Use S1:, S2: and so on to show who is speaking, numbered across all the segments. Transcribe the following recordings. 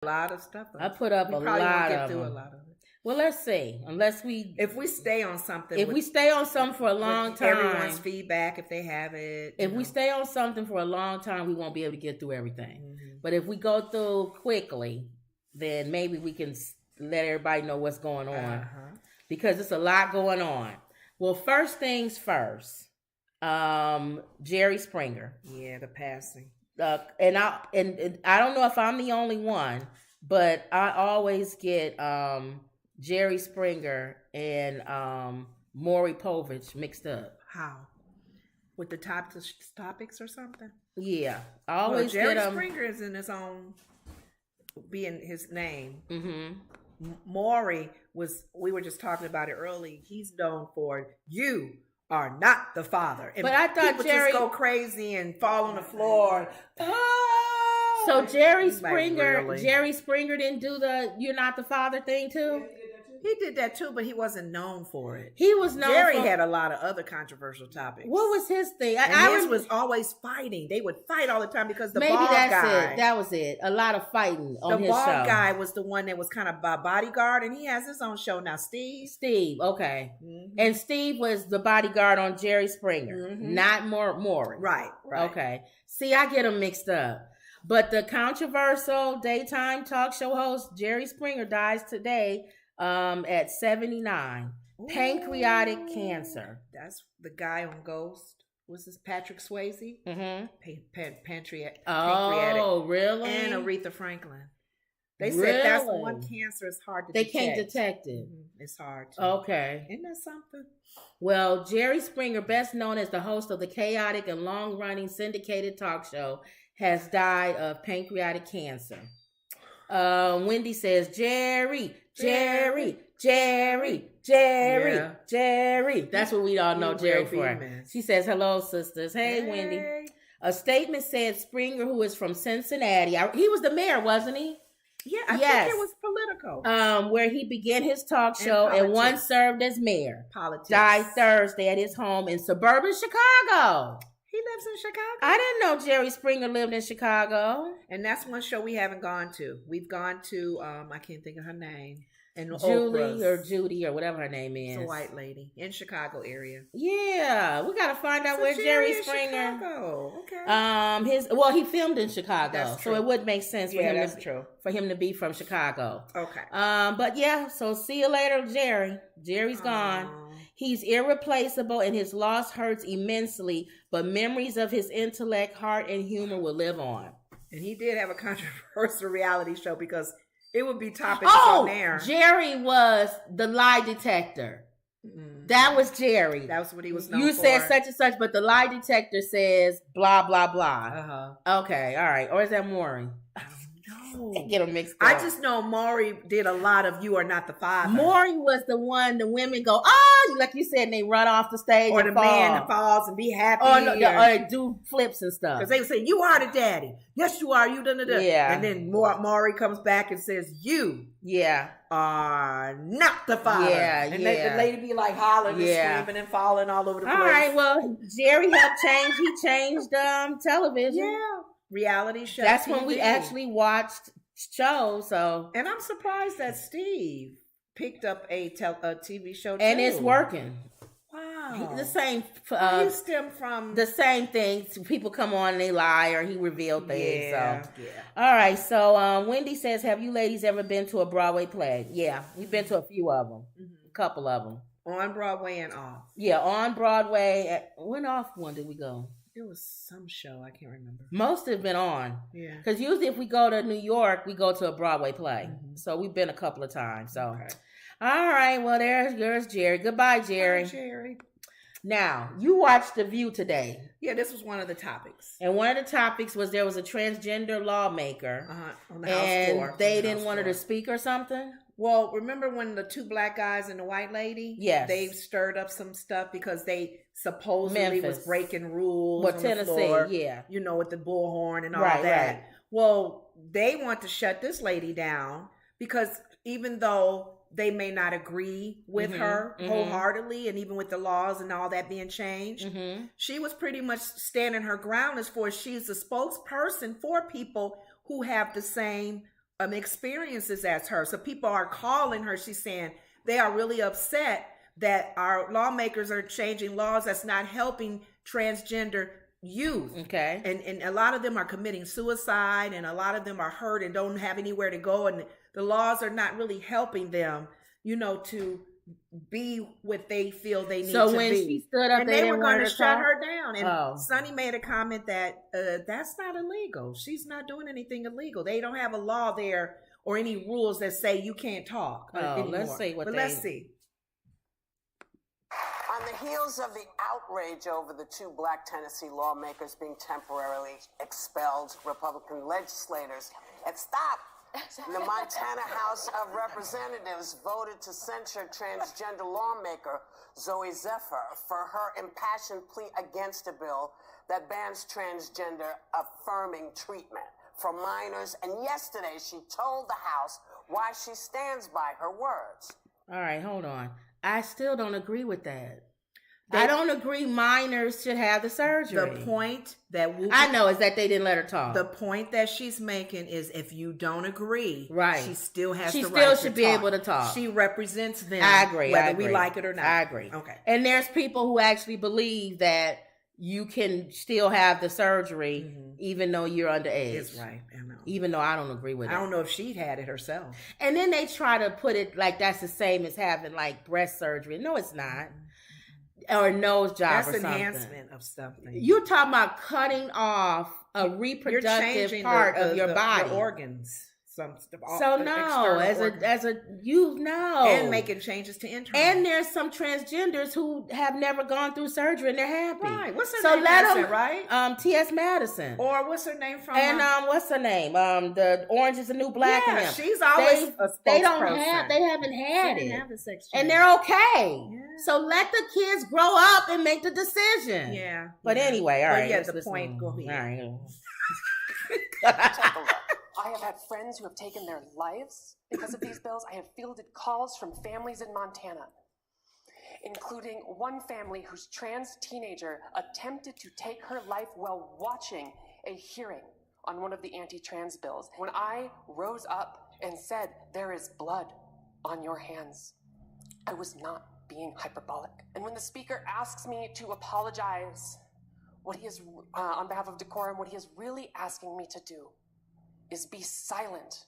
S1: a lot of stuff.
S2: I put up a lot of them.
S1: A lot of it.
S2: Well, let's see.
S1: If we stay on something.
S2: If we stay on something for a long time.
S1: Everyone's feedback, if they have it.
S2: If we stay on something for a long time, we won't be able to get through everything. Mm-hmm. But if we go through quickly, then maybe we can let everybody know what's going on. Because it's a lot going on. Well, first things first. Jerry Springer.
S1: Yeah, the passing.
S2: And I don't know if I'm the only one, but I always get Jerry Springer and Maury Povich mixed up.
S1: How? With the topics or something?
S2: Yeah, I always get
S1: Jerry Springer is in his own, being his name. Mm-hmm. Maury we were just talking about it early. He's known for You Are Not the Father. And
S2: but I thought
S1: people
S2: Jerry
S1: just go crazy and fall on the floor.
S2: So Jerry Springer didn't do the You're Not the Father thing too?
S1: He did that too, but he wasn't known for it.
S2: He was known
S1: Jerry had a lot of other controversial topics.
S2: What was his thing?
S1: His was always fighting. They would fight all the time because the bald guy.
S2: It. That was it. A lot of fighting on his show. The
S1: bald guy was the one that was kind of a bodyguard, and he has his own show now. Steve,
S2: okay. Mm-hmm. And Steve was the bodyguard on Jerry Springer, not Maury.
S1: Right.
S2: Okay. See, I get them mixed up. But the controversial daytime talk show host Jerry Springer dies today at 79. Ooh. Pancreatic cancer.
S1: That's the guy on Ghost. Was this Patrick Swayze? Mm-hmm. Pancreatic.
S2: Oh, really?
S1: And Aretha Franklin. They said that's one cancer is hard to detect.
S2: They can't detect it.
S1: Mm-hmm. It's hard to.
S2: Okay.
S1: Isn't that something?
S2: Well, Jerry Springer, best known as the host of the chaotic and long-running syndicated talk show, has died of pancreatic cancer. Wendy says, Jerry. That's what we all know Jerry for. She says, hello, sisters. Hey, Wendy. A statement said Springer, who is from Cincinnati, he was the mayor, wasn't he?
S1: Yeah, I think it was Politico.
S2: Where he began his talk show and once served as mayor.
S1: Politics.
S2: Died Thursday at his home in suburban Chicago.
S1: He lives in Chicago.
S2: I didn't know Jerry Springer lived in Chicago.
S1: And that's one show we haven't gone to. We've gone to, I can't think of her name. And
S2: Julie or Judy or whatever her name is.
S1: It's a white lady in Chicago area.
S2: Yeah, we got to find out where Jerry Springer.
S1: Chicago. Okay.
S2: He filmed in Chicago, so it would make sense for him to be from Chicago.
S1: Okay.
S2: But yeah, so see you later, Jerry. Jerry's gone. He's irreplaceable, and his loss hurts immensely. But memories of his intellect, heart, and humor will live on.
S1: And he did have a controversial reality show because it would be topics on there.
S2: Jerry was the lie detector. Mm-hmm. That was Jerry.
S1: That was what he was known
S2: for. You said such and such, but the lie detector says blah, blah, blah. Uh-huh. Okay, all right. Or is that Maury?
S1: I don't know.
S2: Get them mixed up.
S1: I just know Maury did a lot of You Are Not the Father.
S2: Maury was the one the women go, oh, like you said, and they run off the stage
S1: or the man that falls and be happy.
S2: Or they do flips and stuff.
S1: Because they would say, you are the daddy. Yes, you are. You done.
S2: Yeah.
S1: And then Maury comes back and says, you are not the father.
S2: Yeah,
S1: and the lady be like hollering and screaming and falling all over the place.
S2: All right, well, Jerry helped change. He changed television.
S1: Yeah. Reality show.
S2: That's
S1: TV.
S2: when we actually watched shows. So,
S1: and I'm surprised that Steve picked up a TV show too.
S2: And it's working.
S1: Wow.
S2: The same.
S1: He stemmed from
S2: the same thing. People come on and they lie or he revealed things.
S1: Yeah.
S2: All right. So Wendy says, "Have you ladies ever been to a Broadway play?" Yeah, we've been to a few of them. Mm-hmm. A couple of them.
S1: On Broadway and off.
S2: Yeah, on Broadway. When off one did we go?
S1: It was some show. I can't remember.
S2: Most have been on.
S1: Yeah.
S2: Because usually if we go to New York, we go to a Broadway play. Mm-hmm. So we've been a couple of times. So, okay. All right. Well, there's Jerry. Goodbye, Jerry.
S1: Bye, Jerry.
S2: Now, you watched The View today.
S1: Yeah, this was one of the topics.
S2: And one of the topics was there was a transgender lawmaker.
S1: On the House floor.
S2: And they didn't want her to speak or something?
S1: Well, remember when the two black guys and the white lady?
S2: Yes.
S1: They stirred up some stuff because they supposedly was breaking rules on
S2: Tennessee,
S1: the floor.
S2: Yeah.
S1: You know, with the bullhorn and all
S2: that.
S1: Right. Well, they want to shut this lady down because even though they may not agree with her wholeheartedly and even with the laws and all that being changed, she was pretty much standing her ground as far as she's a spokesperson for people who have the same experiences as her. So people are calling her. She's saying they are really upset that our lawmakers are changing laws that's not helping transgender youth.
S2: Okay.
S1: And a lot of them are committing suicide, and a lot of them are hurt and don't have anywhere to go. And the laws are not really helping them, to be what they feel they need to be.
S2: So when she stood up,
S1: and they were going to shut
S2: talk?
S1: her down. And Sonny made a comment that that's not illegal. She's not doing anything illegal. They don't have a law there or any rules that say you can't talk anymore.
S2: Let's see
S1: let's see.
S3: On the heels of the outrage over the 2 Black Tennessee lawmakers being temporarily expelled, Republican legislators had stopped. The Montana House of Representatives voted to censure transgender lawmaker Zoe Zephyr for her impassioned plea against a bill that bans transgender affirming treatment for minors. And yesterday she told the House why she stands by her words.
S2: All right, hold on. I still don't agree with that. I don't agree minors should have the surgery.
S1: The point that
S2: I know is that they didn't let her talk.
S1: The point that she's making is if you don't agree,
S2: right,
S1: she still has
S2: the
S1: right to talk.
S2: She still should be able to talk.
S1: She represents them.
S2: I agree.
S1: Whether we like it or not.
S2: I agree.
S1: Okay.
S2: And there's people who actually believe that you can still have the surgery even though you're underage.
S1: That's right. I know.
S2: Even though I don't agree with it.
S1: I don't know if she'd had it herself.
S2: And then they try to put it like that's the same as having like breast surgery. No, it's not. Or nose job or something.
S1: That's enhancement of something.
S2: You're talking about cutting off a reproductive part of your body.
S1: The organs.
S2: So no, as a you know,
S1: and making changes to internal.
S2: And there's some transgenders who have never gone through surgery and they're happy.
S1: Right. What's her name? Madison, right?
S2: T.S. Madison.
S1: Or what's her name from?
S2: And what's her name? The Orange is the New Black.
S1: Yeah,
S2: and them.
S1: She's always a spokesperson.
S2: They haven't had
S1: they
S2: it.
S1: didn't have the sex
S2: and they're okay.
S1: Yeah.
S2: So let the kids grow up and make the decision.
S1: Yeah.
S2: But anyway, all right.
S1: Yeah, the point. Go ahead.
S2: All right.
S4: Take a look. I have had friends who have taken their lives because of these bills. I have fielded calls from families in Montana, including one family whose trans teenager attempted to take her life while watching a hearing on one of the anti-trans bills. When I rose up and said, "There is blood on your hands," I was not being hyperbolic. And when the speaker asks me to apologize, what he is, on behalf of decorum, what he is really asking me to do is be silent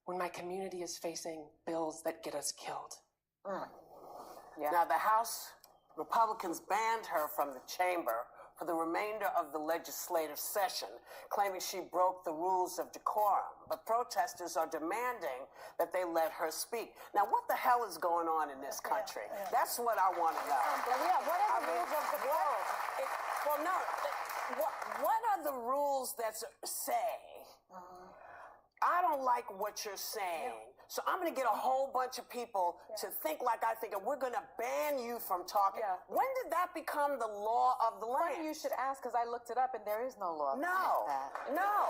S4: when my community is facing bills that get us killed.
S3: Yeah. Now, the House Republicans banned her from the chamber for the remainder of the legislative session, claiming she broke the rules of decorum. But protesters are demanding that they let her speak. Now, what the hell is going on in this country? That's what I want to know.
S5: Yeah, what are the rules of decorum?
S3: What are the rules that say, I don't like what you're saying, so I'm going to get a whole bunch of people to think like I think, and we're going to ban you from talking.
S5: Yeah.
S3: When did that become the law of the land?
S5: You should ask, because I looked it up, and there is no law.
S3: No.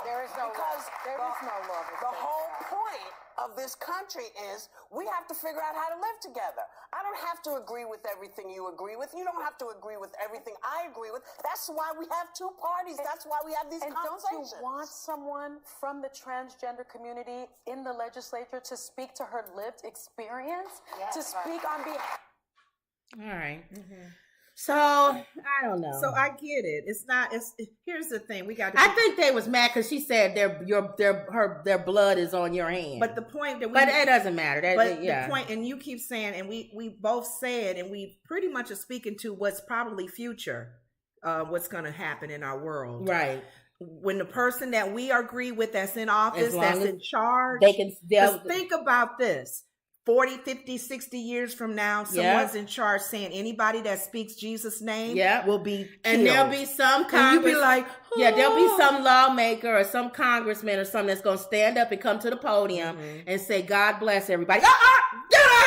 S5: There is no
S3: because
S5: law. There is no law.
S3: The whole point of this country is we have to figure out how to live together. I don't have to agree with everything you agree with. You don't have to agree with everything I agree with. That's why we have two parties. That's why we have these conversations.
S5: Don't you want someone from the transgender community in the legislature to speak to her lived experience?
S3: Yes,
S5: to speak on behalf?
S2: All right. So I don't know.
S1: So I get it. It's not. Here's the thing. We got.
S2: I think they was mad because she said their blood is on your hand.
S1: But the point that
S2: but it doesn't matter.
S1: The point, and you keep saying, and we both said, and we pretty much are speaking to what's probably future, what's going to happen in our world,
S2: right?
S1: When the person that we agree with that's in office, that's in charge,
S2: just
S1: think about this. 40, 50, 60 years from now, someone's in charge saying anybody that speaks Jesus' name will be killed.
S2: And there'll be some
S1: and you'll be like,
S2: there'll be some lawmaker or some congressman or something that's going to stand up and come to the podium and say, God bless everybody. Get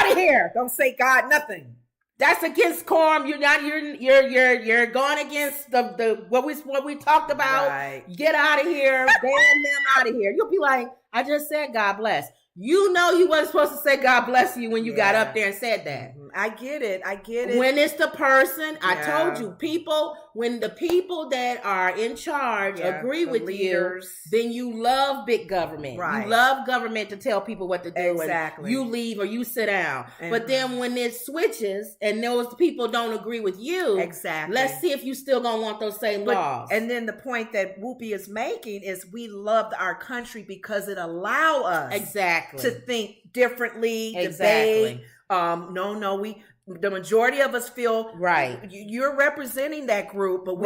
S2: out of here.
S1: Don't say God nothing.
S2: That's against quorum. You're going against the what we talked about.
S1: Right.
S2: Get out of here. Ban them out of here. You'll be like, I just said God bless. You know you wasn't supposed to say God bless you when you got up there and said that.
S1: I get it.
S2: When it's the person, I told you, when the people that are in charge agree with leaders, you, then you love big government. Right. You love government to tell people what to do. Exactly. You leave or you sit down. But then when it switches and those people don't agree with you, let's see if you still gonna want those same laws.
S1: And then the point that Whoopi is making is we loved our country because it allowed us to think differently, debate. The majority of us feel you're representing that group, but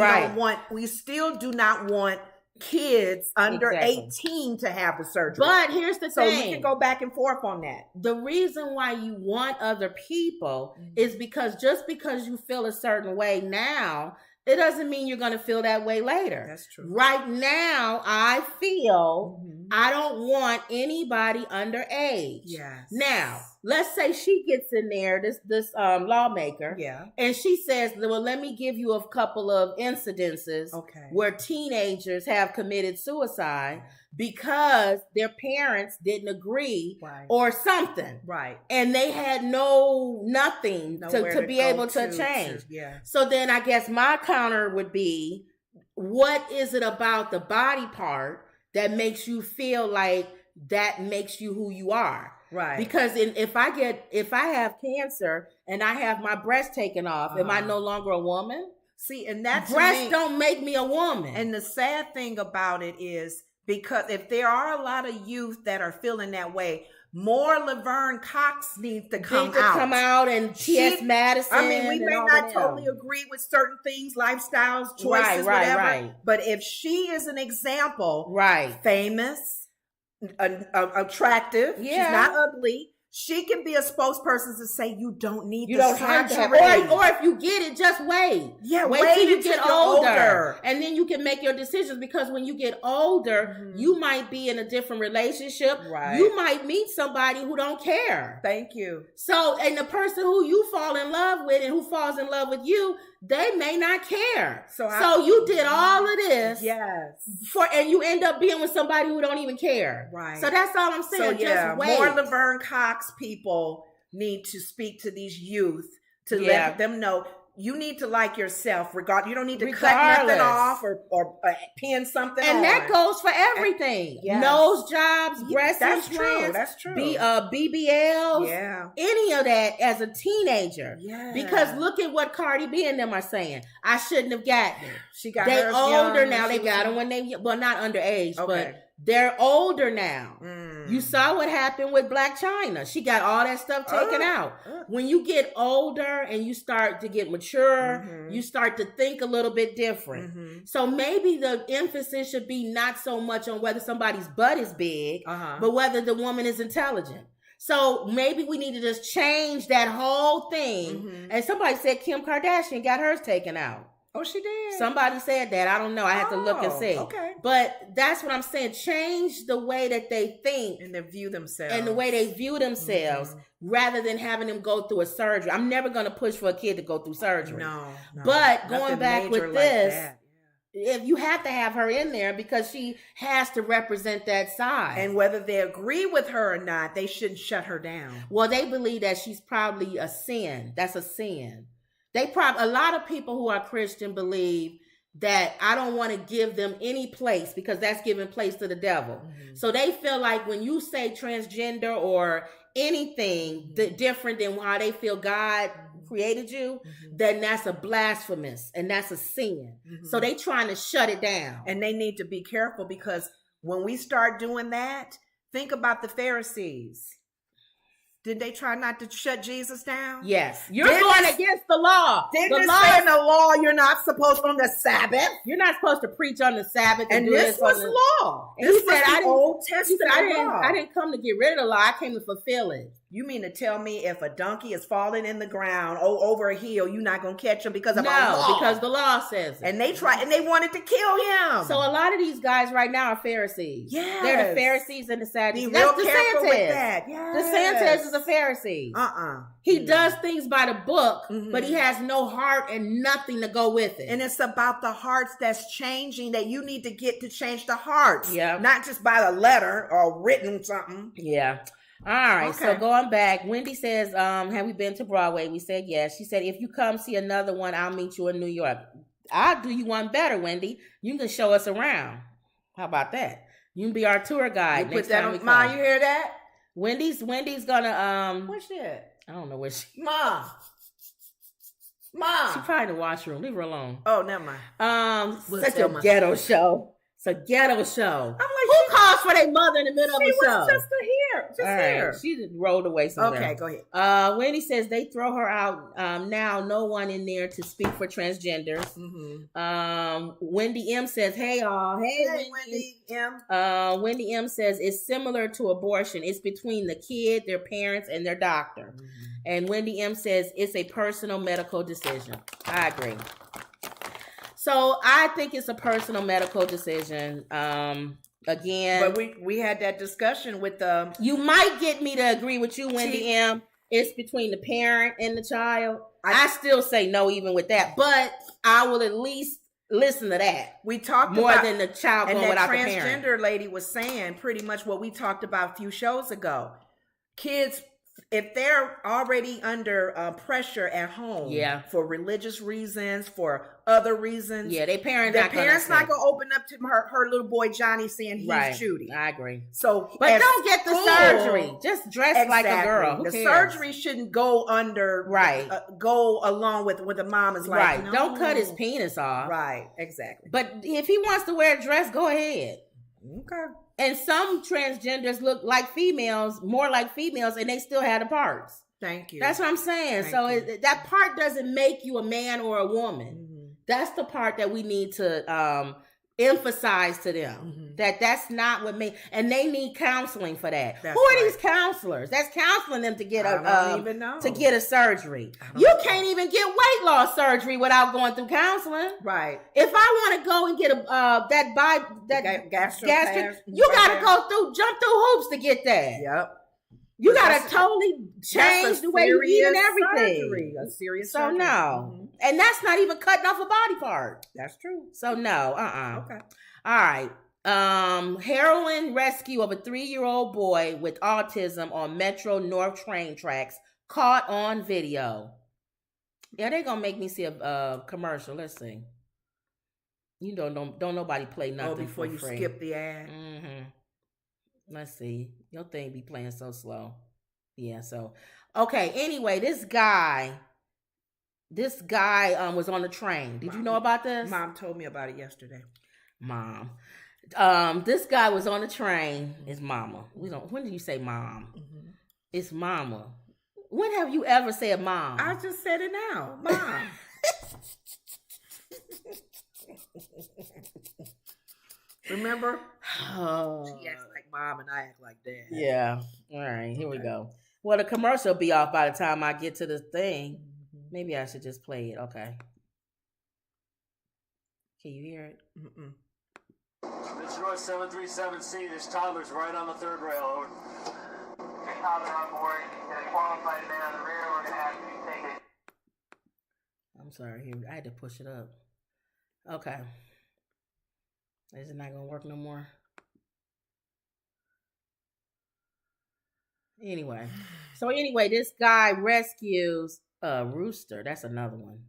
S1: we still do not want kids under 18 to have the surgery.
S2: But here's the thing.
S1: So we can go back and forth on that.
S2: The reason why you want other people is because just because you feel a certain way now, it doesn't mean you're going to feel that way later. That's true. Right now, I feel I don't want anybody underage. Yes. Now, let's say she gets in there, this lawmaker, and she says, well, let me give you a couple of incidences where teenagers have committed suicide because their parents didn't agree or something. Right. And they had nothing to be able to change. So then I guess my counter would be, what is it about the body part that makes you feel like that makes you who you are? Right. Because if I have cancer and I have my breast taken off, am I no longer a woman?
S1: See, and that's
S2: breasts don't make me a woman.
S1: And the sad thing about it is, because if there are a lot of youth that are feeling that way, more Laverne Cox needs to come out
S2: and T.S. Madison.
S1: I mean, we may not totally agree with certain things, lifestyles, choices, whatever. Right. But if she is an example, famous, attractive, she's not ugly. She can be a spokesperson to say you don't need the surgery.
S2: Or if you get it, just wait.
S1: Yeah,
S2: wait till you get older. And then you can make your decisions, because when you get older, you might be in a different relationship. Right. You might meet somebody who don't care.
S1: Thank you.
S2: So, and the person who you fall in love with and who falls in love with you, they may not care. So you did all of this.
S1: Yes.
S2: And you end up being with somebody who don't even care. Right. So that's all I'm saying.
S1: So just wait. More Laverne Cox people need to speak to these youth to let them know you need to like yourself. You don't need to cut nothing off or pin something on.
S2: And that goes for everything. Nose jobs, breast implants.
S1: That's true.
S2: BBLs. Any of that as a teenager. Yeah. Because look at what Cardi B and them are saying. I shouldn't have gotten it.
S1: She got
S2: they older now. They got them when they not underage, but they're older now. You saw what happened with Black China. She got all that stuff taken out. When you get older and you start to get mature, you start to think a little bit different. So maybe the emphasis should be not so much on whether somebody's butt is big, but whether the woman is intelligent. So maybe we need to just change that whole thing. And somebody said Kim Kardashian got hers taken out.
S1: Oh, she did.
S2: Somebody said that. I don't know. I have to look and see.
S1: Okay.
S2: But that's what I'm saying. Change the way that they think.
S1: And they view themselves.
S2: And the way they view themselves rather than having them go through a surgery. I'm never going to push for a kid to go through surgery.
S1: No.
S2: But going back with this, if you have to have her in there because she has to represent that side.
S1: And whether they agree with her or not, they shouldn't shut her down.
S2: Well, they believe that she's probably a sin. That's a sin. A lot of people who are Christian believe that I don't want to give them any place because that's giving place to the devil. So they feel like when you say transgender or anything different than how they feel God created you, then that's a blasphemous and that's a sin. So they trying to shut it down.
S1: And they need to be careful because when we start doing that, think about the Pharisees. Did they try not to shut Jesus down?
S2: Yes. You're going against the law.
S1: Didn't it say in the law you're not supposed on the Sabbath?
S2: You're not supposed to preach on the Sabbath.
S1: And this was law.
S2: And he said, I didn't come to get rid of the law. I came to fulfill it.
S1: You mean to tell me if a donkey is falling in the ground over a hill, you're not going to catch him because of our law?
S2: No, because the law says it.
S1: And they wanted to kill him.
S2: So a lot of these guys right now are Pharisees.
S1: Yes.
S2: They're the Pharisees and the Sadducees.
S1: Be real careful with that.
S2: Yes. DeSantis of the Pharisees.
S1: He
S2: does things by the book,
S1: Mhm.
S2: but he has no heart and nothing to go with it.
S1: And it's about the hearts that's changing, that you need to get to change the hearts.
S2: Yeah.
S1: Not just by the letter or written something.
S2: Yeah. All right. So
S1: Okay.
S2: going back, Wendy says, have we been to Broadway? We said yes. She said, if you come see another one, I'll meet you in New York. I'll do you one better, Wendy. You can show us around. How about that? You can be our tour guide.
S1: You
S2: next
S1: put that
S2: time we
S1: on. Ma,
S2: come.
S1: you hear that?
S2: Wendy's gonna
S1: What's that?
S2: I don't know where she
S1: Ma. Ma.
S2: she probably in the washroom. Leave her alone.
S1: Oh, never mind. We'll
S2: Such
S1: tell
S2: a
S1: my-
S2: ghetto show. It's a ghetto show.
S1: I'm like,
S2: Who calls for their mother in the middle of
S1: she
S2: the show?
S1: was just here. Just
S2: All right.
S1: here.
S2: She just rolled away somewhere.
S1: Okay, go ahead.
S2: Wendy says they throw her out now. No one in there to speak for transgenders.
S1: Mm-hmm.
S2: Wendy M says, "Hey y'all, hey,
S1: Hey,
S2: Wendy."
S1: Wendy M.
S2: Wendy M says it's similar to abortion. It's between the kid, their parents, and their doctor. And Wendy M says it's a personal medical decision. I agree. So I think it's a personal medical decision. Again,
S1: But we had that discussion with the.
S2: you might get me to agree with you, Wendy M. It's between the parent and the child. I still say no, even with that. But I will at least listen to that
S1: We talked
S2: more
S1: about,
S2: than the child
S1: and
S2: going
S1: that
S2: without the parent.
S1: transgender lady was saying pretty much what we talked about a few shows ago. Kids, if they're already under pressure at home,
S2: Yeah.
S1: for religious reasons, for other reasons,
S2: Yeah, their parents.
S1: their
S2: not gonna
S1: parents not
S2: accept.
S1: gonna open up to her little boy Johnny saying he's
S2: Right.
S1: Judy.
S2: I agree.
S1: So,
S2: But
S1: at
S2: don't get the
S1: school-
S2: surgery. Just dress like a girl. Who
S1: the
S2: cares?
S1: surgery shouldn't go under,
S2: Right.
S1: Go along with the mom is like,
S2: Right.
S1: no.
S2: Don't cut his penis off.
S1: Right, exactly.
S2: But if he wants to wear a dress, go ahead.
S1: Okay.
S2: And some transgenders look like females, more like females, and they still have the parts.
S1: Thank you.
S2: That's what I'm saying.
S1: Thank
S2: So
S1: you.
S2: that part doesn't make you a man or a woman.
S1: Mhm.
S2: That's the part that we need to emphasize to them.
S1: Mhm.
S2: That's not what me, and they need counseling for that.
S1: That's
S2: Who are
S1: right.
S2: these counselors? That's counseling them to get
S1: I
S2: a
S1: don't even know.
S2: to get a surgery.
S1: I don't
S2: You
S1: know.
S2: can't even get weight loss surgery without going through counseling.
S1: Right.
S2: If I want to go and get gastric, you got to jump through hoops to get that.
S1: Yep.
S2: You got
S1: That's-
S2: to totally change
S1: That's a
S2: the way you eat and
S1: serious
S2: everything.
S1: surgery, a serious
S2: So
S1: surgery.
S2: no,
S1: Mhm.
S2: and that's not even cutting off a body part.
S1: That's true.
S2: So no,
S1: Okay.
S2: All right. Heroin rescue of a 3-year-old boy with autism on Metro North train tracks caught on video. Yeah, they're gonna make me see a commercial. Let's see. You don't nobody play nothing
S1: Before
S2: for
S1: you
S2: free.
S1: skip the ad.
S2: Mm-hmm. Let's see. Your thing be playing so slow. Yeah. So okay. Anyway, this guy was on the train. Did you know about this?
S1: Mom told me about it yesterday.
S2: Mom. This guy was on the train. It's mama. When did you say mom?
S1: Mm-hmm.
S2: It's mama. When have you ever said mom?
S1: I just said it now, Mom. Remember?
S2: Oh.
S1: She acts like mom and I act like dad.
S2: Yeah. All right. Here we
S1: Okay.
S2: go. Well, the commercial will be off by the time I get to the thing. Maybe I should just play it. Okay. Can you hear it?
S1: Mm-mm.
S6: Detroit 737C, this toddler's right on the third rail. Over.
S7: Toddler on board, and a qualified man on the rear, we're going to have to take it.
S2: I'm sorry. Here, I had to push it up. Okay. Is it not going to work no more? Anyway. This guy rescues a rooster. That's another one.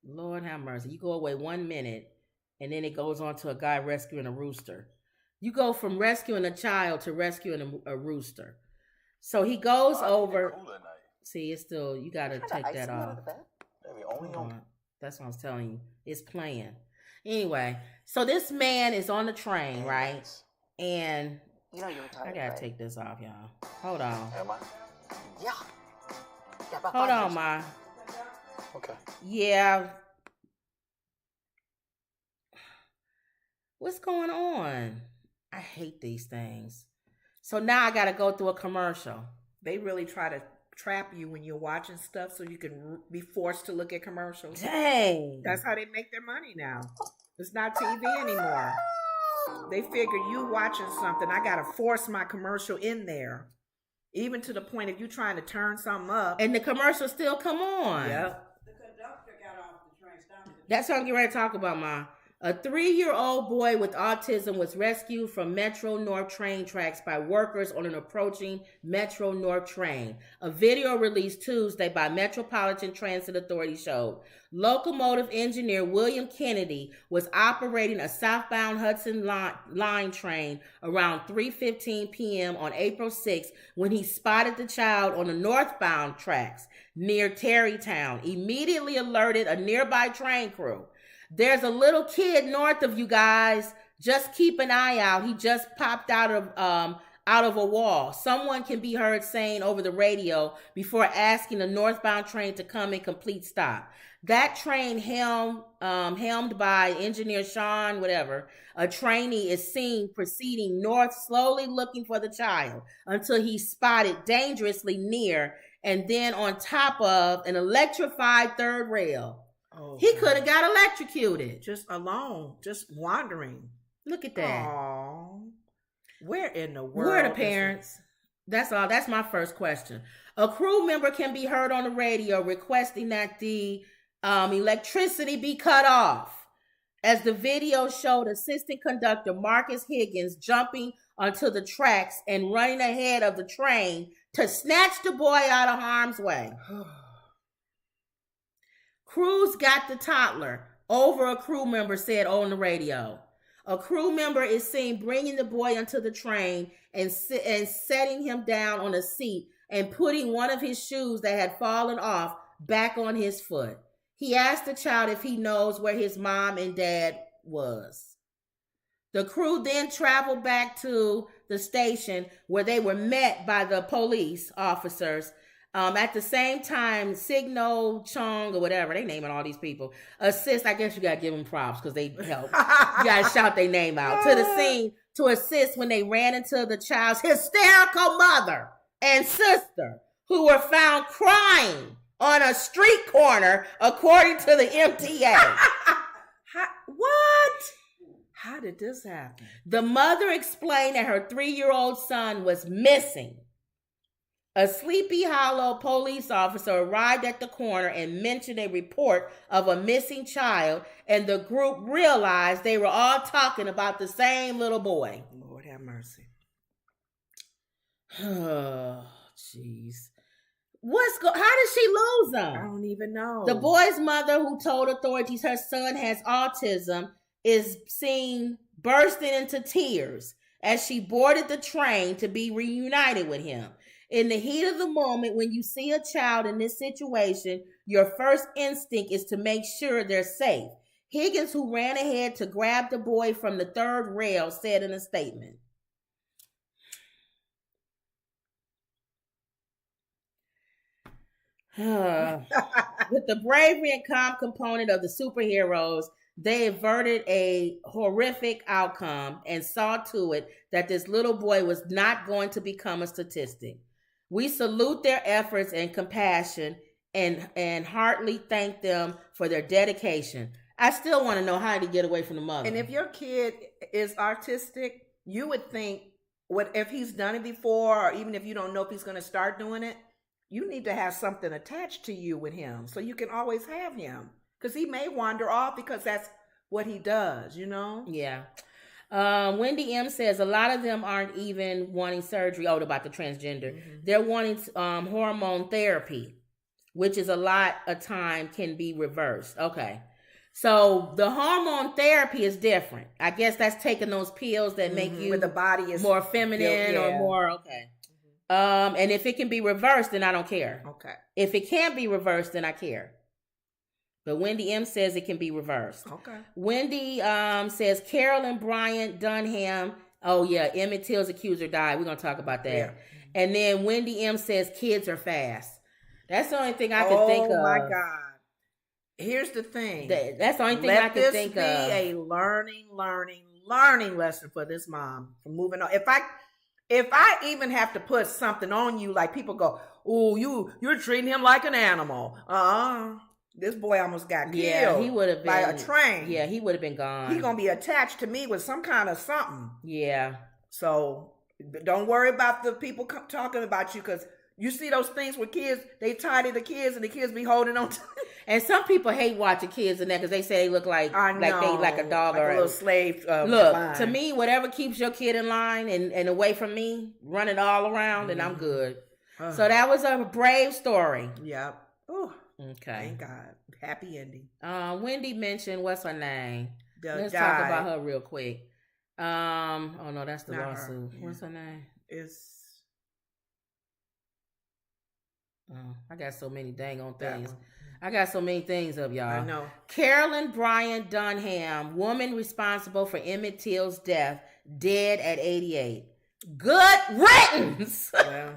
S2: Lord have mercy. You go away 1 minute, and then it goes on to a guy rescuing a rooster. You go from rescuing a child to rescuing a rooster. So he goes over. See, it's still, you got to take that off. Hold on. That's what I was telling you. It's playing. Anyway, so this man is on the train, right? And
S7: You know you're retired,
S2: I gotta
S7: right?
S2: take this off, y'all. Hold on.
S6: Am I?
S7: Yeah. About
S2: Hold
S7: 5
S2: on,
S7: years.
S2: Ma.
S6: Okay.
S2: Yeah. What's going on? I hate these things. So now I gotta go through a commercial.
S1: They really try to trap you when you're watching stuff so you can be forced to look at commercials.
S2: Dang.
S1: That's how they make their money now. It's not TV anymore. They figure you watching something, I gotta force my commercial in there. Even to the point if you're trying to turn something up.
S2: And the commercial still come on.
S1: Yep.
S8: The conductor got off the train.
S2: That's what I'm getting ready to talk about, Ma. A 3-year-old boy with autism was rescued from Metro North train tracks by workers on an approaching Metro North train. A video released Tuesday by Metropolitan Transit Authority showed locomotive engineer William Kennedy was operating a southbound Hudson Line train around 3:15 p.m. on April 6 when he spotted the child on the northbound tracks near Tarrytown, immediately alerted a nearby train crew. There's a little kid north of you guys. Just keep an eye out. He just popped out of a wall. Someone can be heard saying over the radio before asking the northbound train to come and complete stop. That train helmed by engineer Sean, a trainee is seen proceeding north, slowly looking for the child until he's spotted dangerously near and then on top of an electrified third rail. Oh, he could have got electrocuted.
S1: Just alone, just wandering.
S2: Look at that.
S1: Aww. Where in the world?
S2: Where are the parents? That's all. That's my first question. A crew member can be heard on the radio requesting that the electricity be cut off. As the video showed assistant conductor Marcus Higgins jumping onto the tracks and running ahead of the train to snatch the boy out of harm's way. Crews got the toddler over, a crew member said on the radio. A crew member is seen bringing the boy onto the train and setting him down on a seat and putting one of his shoes that had fallen off back on his foot. He asked the child if he knows where his mom and dad was. The crew then traveled back to the station where they were met by the police officers. At the same time, Signo Chong or whatever, they naming all these people, assist, I guess you got to give them props because they help. You got to shout their name out. To the scene to assist when they ran into the child's hysterical mother and sister who were found crying on a street corner, according to the MTA.
S1: What? How did this happen?
S2: The mother explained that her 3-year-old son was missing. A Sleepy Hollow police officer arrived at the corner and mentioned a report of a missing child, and the group realized they were all talking about the same little boy.
S1: Lord have mercy.
S2: Oh, jeez. How did she lose him?
S1: I don't even know.
S2: The boy's mother, who told authorities her son has autism, is seen bursting into tears as she boarded the train to be reunited with him. In the heat of the moment, when you see a child in this situation, your first instinct is to make sure they're safe. Higgins, who ran ahead to grab the boy from the third rail, said in a statement. With the bravery and calm component of the superheroes, they averted a horrific outcome and saw to it that this little boy was not going to become a statistic. We salute their efforts and compassion and heartily thank them for their dedication. I still want to know how to get away from the mother.
S1: And if your kid is artistic, you would think, if he's done it before, or even if you don't know if he's going to start doing it, you need to have something attached to you with him so you can always have him. Because he may wander off because that's what he does, you know?
S2: Yeah. Wendy M says a lot of them aren't even wanting surgery. Oh, about the transgender. Mm-hmm. They're wanting hormone therapy, which is a lot of time can be reversed. Okay. So the hormone therapy is different. I guess that's taking those pills that make you
S1: where the body is
S2: more feminine or more. Okay. And if it can be reversed, then I don't care.
S1: Okay.
S2: If it can't be reversed, then I care. But Wendy M says it can be reversed.
S1: Okay.
S2: Wendy says Carolyn Bryant Dunham. Oh, yeah. Emmett Till's accuser died. We're going to talk about that. Yeah. And then Wendy M says kids are fast. That's the only thing I can think of.
S1: Oh, my God. Here's the thing.
S2: That's the only thing I can think of.
S1: Let this be a learning lesson for this mom from moving on. If I even have to put something on you, like people go, oh, you're treating him like an animal. This boy almost got killed.
S2: Yeah, he would have been
S1: by a train.
S2: Yeah, he would have been gone.
S1: He's gonna be attached to me with some kind of something.
S2: Yeah.
S1: So Don't worry about the people talking about you, because you see those things where kids, they tie to the kids and the kids be holding on to
S2: And some people hate watching kids in that because they say they look like a dog
S1: like
S2: or
S1: a little slave.
S2: Look,
S1: line.
S2: to me, whatever keeps your kid in line and away from me, run it all around, and I'm good. So that was a brave story.
S1: Yep. Oh,
S2: okay.
S1: Thank God. Happy ending.
S2: Wendy mentioned, what's her name? Let's
S1: died.
S2: talk about her real quick. Oh no, that's the
S1: Not
S2: lawsuit.
S1: her. Yeah.
S2: What's her name? I got so many dang on things. I got so many things up, y'all.
S1: I know.
S2: Carolyn Bryant Dunham, woman responsible for Emmett Till's death, dead at 88. Good riddance.
S1: Well,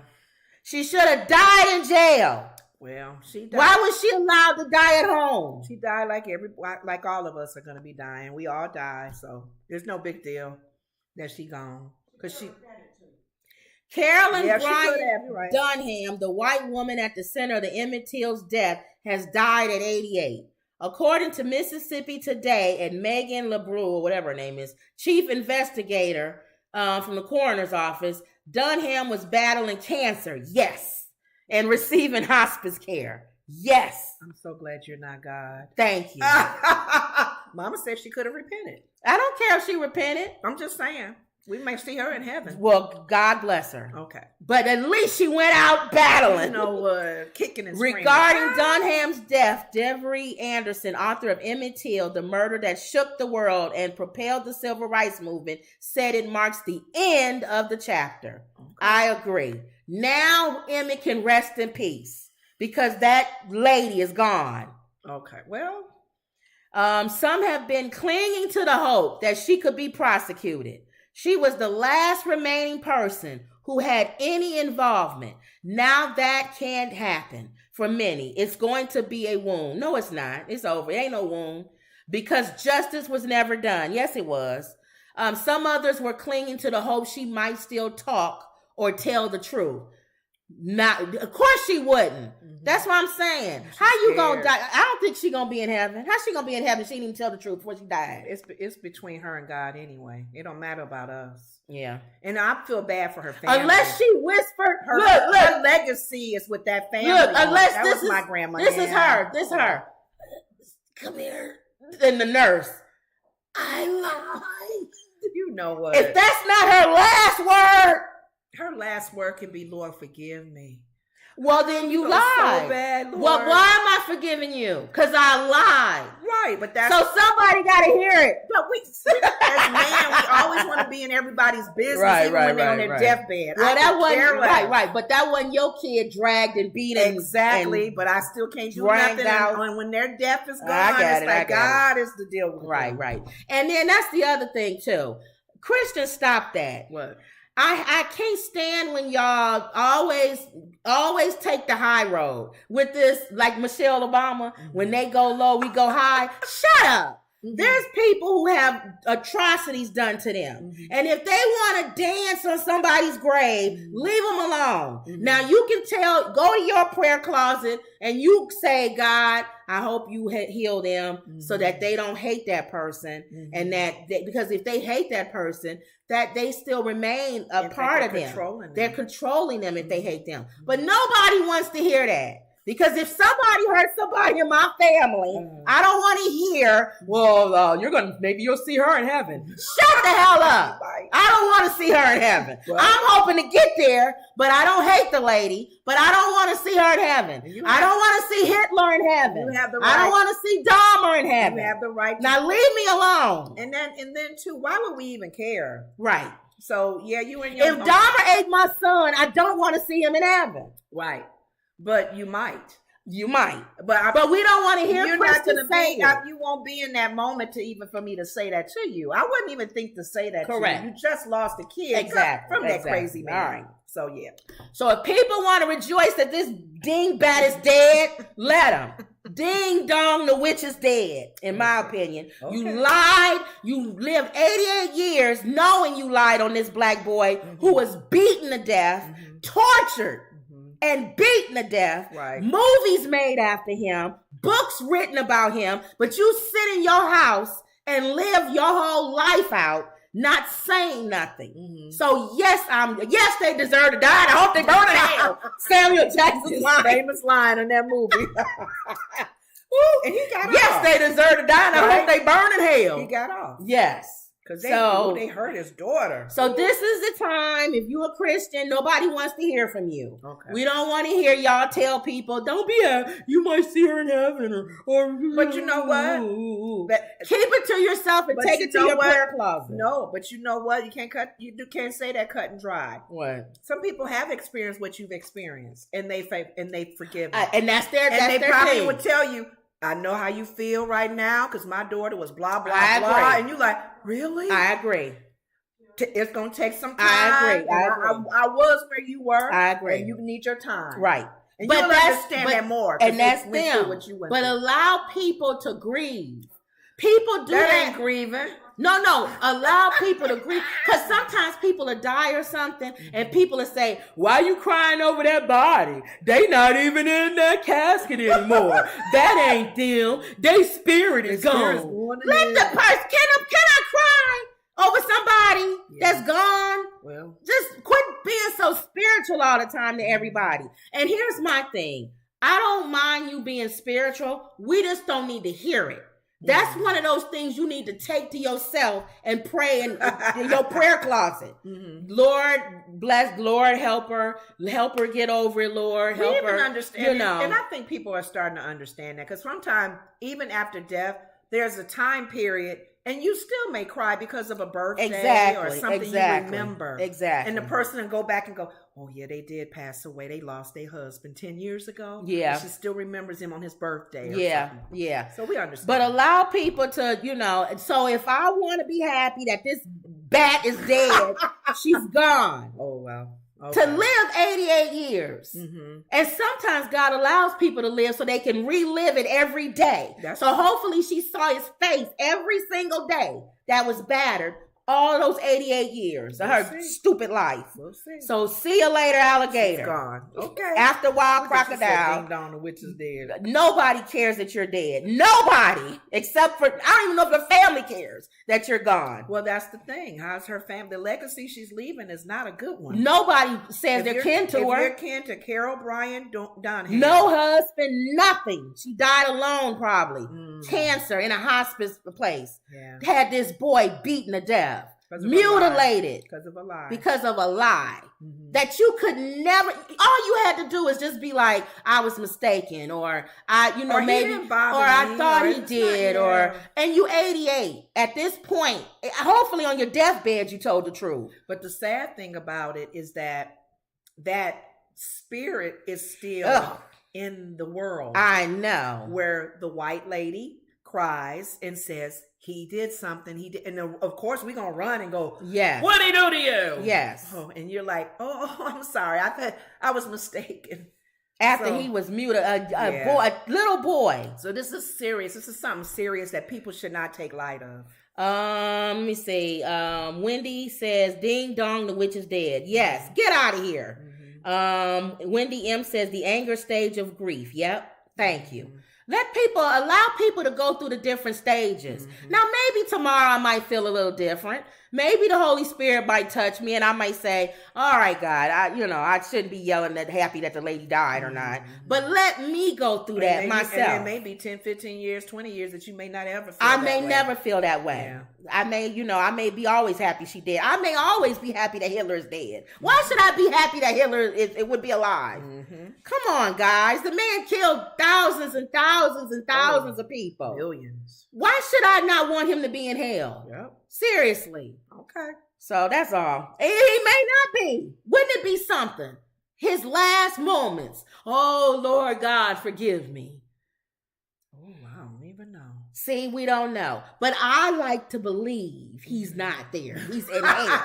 S2: she should have died in jail.
S1: Well, she died.
S2: Why was she allowed to die at home?
S1: She died like all of us are gonna be dying. We all die, so there's no big deal that she gone. Cause
S2: Carolyn Bryant
S1: right.
S2: Dunham, the white woman at the center of the Emmett Till's death, has died at 88. According to Mississippi Today and Megan LeBrew, or whatever her name is, chief investigator from the coroner's office, Dunham was battling cancer, yes, and receiving hospice care, yes.
S1: I'm so glad you're not God.
S2: Thank you.
S1: Mama said she could have repented.
S2: I don't care if she repented.
S1: I'm just saying. We may see her in heaven.
S2: Well, God bless her.
S1: Okay.
S2: But at least she went out battling.
S1: You know, kicking and screaming.
S2: Regarding Dunham's death, Devery Anderson, author of Emmett Till, The Murder That Shook the World and Propelled the Civil Rights Movement, said it marks the end of the chapter. Okay. I agree. Now Emmett can rest in peace because that lady is gone.
S1: Okay. Well,
S2: some have been clinging to the hope that she could be prosecuted. She was the last remaining person who had any involvement. Now that can't happen for many. It's going to be a wound. No, it's not. It's over. It ain't no wound because justice was never done. Yes, it was. Some others were clinging to the hope she might still talk or tell the truth. Not, of course she wouldn't. Mm-hmm. That's what I'm saying. How you gonna die? I don't think she gonna be in heaven. How she gonna be in heaven? She didn't even tell the truth before she died.
S1: It's between her and God anyway. It don't matter about us.
S2: Yeah,
S1: and I feel bad for her family.
S2: Unless she whispered,
S1: her legacy is with that family.
S2: Look, unless
S1: that
S2: this
S1: was
S2: is
S1: my grandma.
S2: This is her. This is her. Come here. And the nurse. I lied.
S1: You know what?
S2: If that's not her last word.
S1: Her last word can be, Lord, forgive me.
S2: Well, then you lied.
S1: So bad, Lord.
S2: Well, why am I forgiving you? Because I lied.
S1: Right, but that's...
S2: So somebody got to hear it.
S1: But we, as men, we always want to be in everybody's business, even when they're on their deathbed.
S2: Well, that wasn't... Right. But that wasn't your kid dragged and beat and...
S1: Exactly, but I still can't do nothing. And when their death is gone, it's like God is the deal with them.
S2: Right. And then that's the other thing, too. Christians, stop that.
S1: What?
S2: I can't stand when y'all always take the high road with this, like Michelle Obama. Mm-hmm. When they go low, we go high. Shut up. Mm-hmm. There's people who have atrocities done to them. Mm-hmm. And if they want to dance on somebody's grave, leave them alone. Mm-hmm. Now you can go to your prayer closet and you say, God, I hope you heal them so that they don't hate that person. And because if they hate that person, that they still remain a part of them. They're controlling them if they hate them. But nobody wants to hear that. Because if somebody hurts somebody in my family, I don't want to hear, well, maybe you'll see her in heaven. Shut the hell up. I don't want to see her in heaven. Well, I'm hoping to get there, but I don't hate the lady, but I don't want to see her in heaven. I don't want to see Hitler in heaven.
S1: You have the right.
S2: I don't want to see Dahmer in heaven.
S1: You have the right.
S2: Now leave me alone.
S1: And then too, why would we even care?
S2: Right.
S1: So yeah, you and your
S2: If Dahmer ate my son, I don't want to see him in heaven.
S1: Right. But you might.
S2: You might.
S1: But
S2: we don't want to hear
S1: you're
S2: Christians
S1: not
S2: say it.
S1: You won't be in that moment for me to say that to you. I wouldn't even think to say that
S2: Correct.
S1: to you. You just lost a kid from that crazy man.
S2: All right.
S1: So yeah.
S2: So if people want to rejoice that this dingbat is dead, let them. Ding dong, the witch is dead, in my opinion. Okay. You lied. You lived 88 years knowing you lied on this black boy who was beaten to death, tortured, and beaten to death.
S1: Right.
S2: Movies made after him, books written about him, but you sit in your house and live your whole life out not saying nothing.
S1: Mm-hmm.
S2: So yes, they deserve to die. I hope they burn in hell. Samuel Jackson's line.
S1: Famous line in that movie. And he got
S2: yes,
S1: off.
S2: they deserve to die, and I hope they burn in hell.
S1: He got off.
S2: Yes.
S1: Because they hurt his daughter.
S2: So this is the time, if you're a Christian, nobody wants to hear from you.
S1: Okay.
S2: We don't want to hear y'all tell people, don't be you might see her in heaven or
S1: But you know what?
S2: Keep it to yourself and take it to your prayer closet.
S1: No, but you know what? You can't say that cut and dry.
S2: What?
S1: Some people have experienced what you've experienced, and they forgive you.
S2: And that's their
S1: and
S2: that's
S1: they
S2: their
S1: probably
S2: thing.
S1: would tell you, I know how you feel right now because my daughter was blah, blah,
S2: I
S1: blah.
S2: agree.
S1: And you like, really?
S2: I agree.
S1: It's going to take some time.
S2: I agree.
S1: I was where you were.
S2: I agree.
S1: And you need your time.
S2: Right.
S1: And you'll understand that more.
S2: And that's
S1: you went through
S2: them.
S1: what you went
S2: But
S1: through.
S2: allow people to grieve. People do
S1: that.
S2: that.
S1: Ain't grieving.
S2: No. Allow people to grieve. Because sometimes people will die or something, and people will say, why you crying over that body? They not even in that casket anymore. That ain't them. They spirit is gone. Let the person, can I cry over somebody that's gone?
S1: Well,
S2: just quit being so spiritual all the time to everybody. And here's my thing. I don't mind you being spiritual. We just don't need to hear it. That's one of those things you need to take to yourself and pray in your prayer closet. Mm-hmm. Lord bless, Lord help her get over it, Lord help her.
S1: Understand, and I think people are starting to understand that because sometimes even after death, there's a time period. And you still may cry because of a birthday or something you remember.
S2: Exactly.
S1: And the person will go back and go, oh, yeah, they did pass away. They lost their husband 10 years ago.
S2: Yeah.
S1: And she still remembers him on his birthday or something.
S2: Yeah.
S1: So we understand.
S2: But allow people to, so if I want to be happy that this bat is dead, she's gone.
S1: Oh, wow.
S2: Okay. To live 88 years. Mm-hmm. And sometimes God allows people to live so they can relive it every day. Hopefully she saw his face every single day that was battered all those 88 years of her stupid life.
S1: We'll see.
S2: So see you later, alligator.
S1: She's gone. Okay.
S2: After a while, crocodile.
S1: Ding dong, the witch is dead.
S2: Nobody cares that you're dead. Nobody, except for, I don't even know if the family cares that you're gone.
S1: Well, that's the thing. How's her family? The legacy she's leaving is not a good one.
S2: Nobody says they're kin to her.
S1: If you're kin to Carol Bryan Donahue.
S2: No husband, nothing. She died alone, probably. Cancer in a hospice place.
S1: Yeah.
S2: Had this boy beaten to death. Mutilated.
S1: Because of a lie.
S2: Because of a lie. Mm-hmm. That you could never, all you had to do is just be like, I was mistaken, or maybe, or I thought he did, and you 88. At this point, hopefully on your deathbed, you told the truth.
S1: But the sad thing about it is that spirit is still in the world.
S2: I know.
S1: Where the white lady cries and says, he did something. He did, and of course we're gonna run and go.
S2: Yes.
S1: What did he do to you?
S2: Yes.
S1: Oh, and you're like, oh, I'm sorry. I was mistaken.
S2: After he was mutilated, a little boy.
S1: So this is serious. This is something serious that people should not take light of.
S2: Let me see. Wendy says, "Ding dong, the witch is dead." Yes, get out of here. Mm-hmm. Wendy M says, "The anger stage of grief." Yep. Thank you. Allow people to go through the different stages. Mm-hmm. Now, maybe tomorrow I might feel a little different. Maybe the Holy Spirit might touch me and I might say, all right, God, I shouldn't be yelling happy that the lady died or not. But let me go through that myself.
S1: And there may be 10, 15 years, 20 years that you may not ever feel
S2: I may never feel that way.
S1: Yeah.
S2: I may be always happy she did. I may always be happy that Hitler is dead. Why should I be happy that Hitler it would be alive? Mm-hmm. Come on, guys. The man killed thousands and thousands and thousands of people.
S1: Millions.
S2: Why should I not want him to be in hell?
S1: Yep.
S2: Seriously.
S1: Okay.
S2: So that's all. He may not be. Wouldn't it be something? His last moments. Oh, Lord God, forgive me.
S1: Oh, I don't even know.
S2: See, we don't know. But I like to believe he's not there. He's in hell.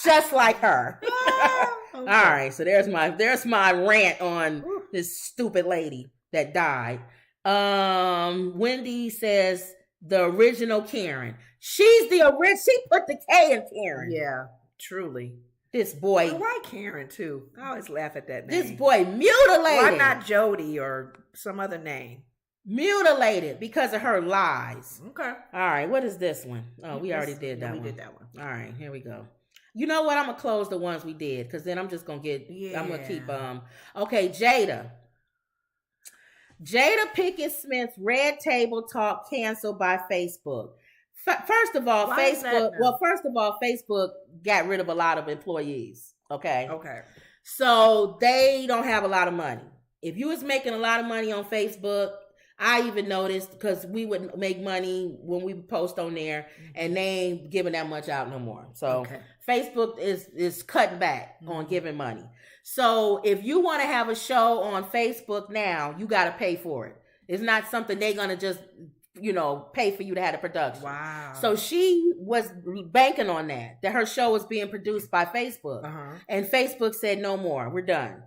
S2: Just like her. Okay. All right. So there's my rant on this stupid lady that died. Wendy says the original Karen. She's the original. She put the K in Karen.
S1: Yeah, truly.
S2: This boy.
S1: Why Karen too? I always laugh at that name.
S2: This boy mutilated.
S1: Why not Jody or some other name?
S2: Mutilated because of her lies.
S1: Okay.
S2: All right, what is this one? Oh, we already did that one.
S1: We did that one.
S2: All right, here we go. You know what? I'm gonna close the ones we did because then I'm just gonna get. Yeah. I'm gonna keep. Okay, Jada Pinkett Smith's Red Table Talk canceled by Facebook. First of all, Facebook got rid of a lot of employees. Okay. So they don't have a lot of money. If you was making a lot of money on Facebook, I even noticed because we would make money when we post on there, and they ain't giving that much out no more. So Facebook is cutting back on giving money. So if you want to have a show on Facebook now, you got to pay for it. It's not something they're gonna just pay for you to have a production. Wow. So she was banking on that her show was being produced by Facebook, and Facebook said no more. We're done.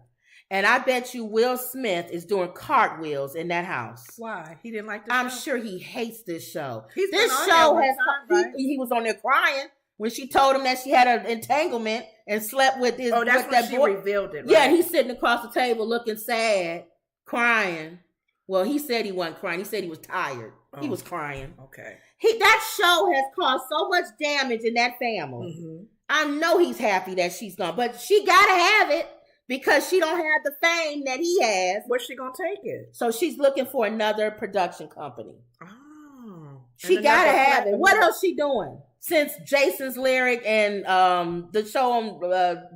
S2: And I bet you Will Smith is doing cartwheels in that house.
S1: Why? He didn't like this
S2: I'm
S1: show?
S2: sure he hates this show.
S1: He
S2: was on there crying when she told him that she had an entanglement and slept with his.
S1: Oh, that's when she revealed it, right?
S2: Yeah, he's sitting across the table looking sad, crying. Well, he said he wasn't crying. He said he was tired. Oh. He was crying.
S1: Okay.
S2: That show has caused so much damage in that family. I know he's happy that she's gone, but she gotta have it. Because she don't have the fame that he has.
S1: Where's she gonna take it?
S2: So she's looking for another production company.
S1: Oh.
S2: She gotta have it. What else she doing? Since Jason's Lyric and the show on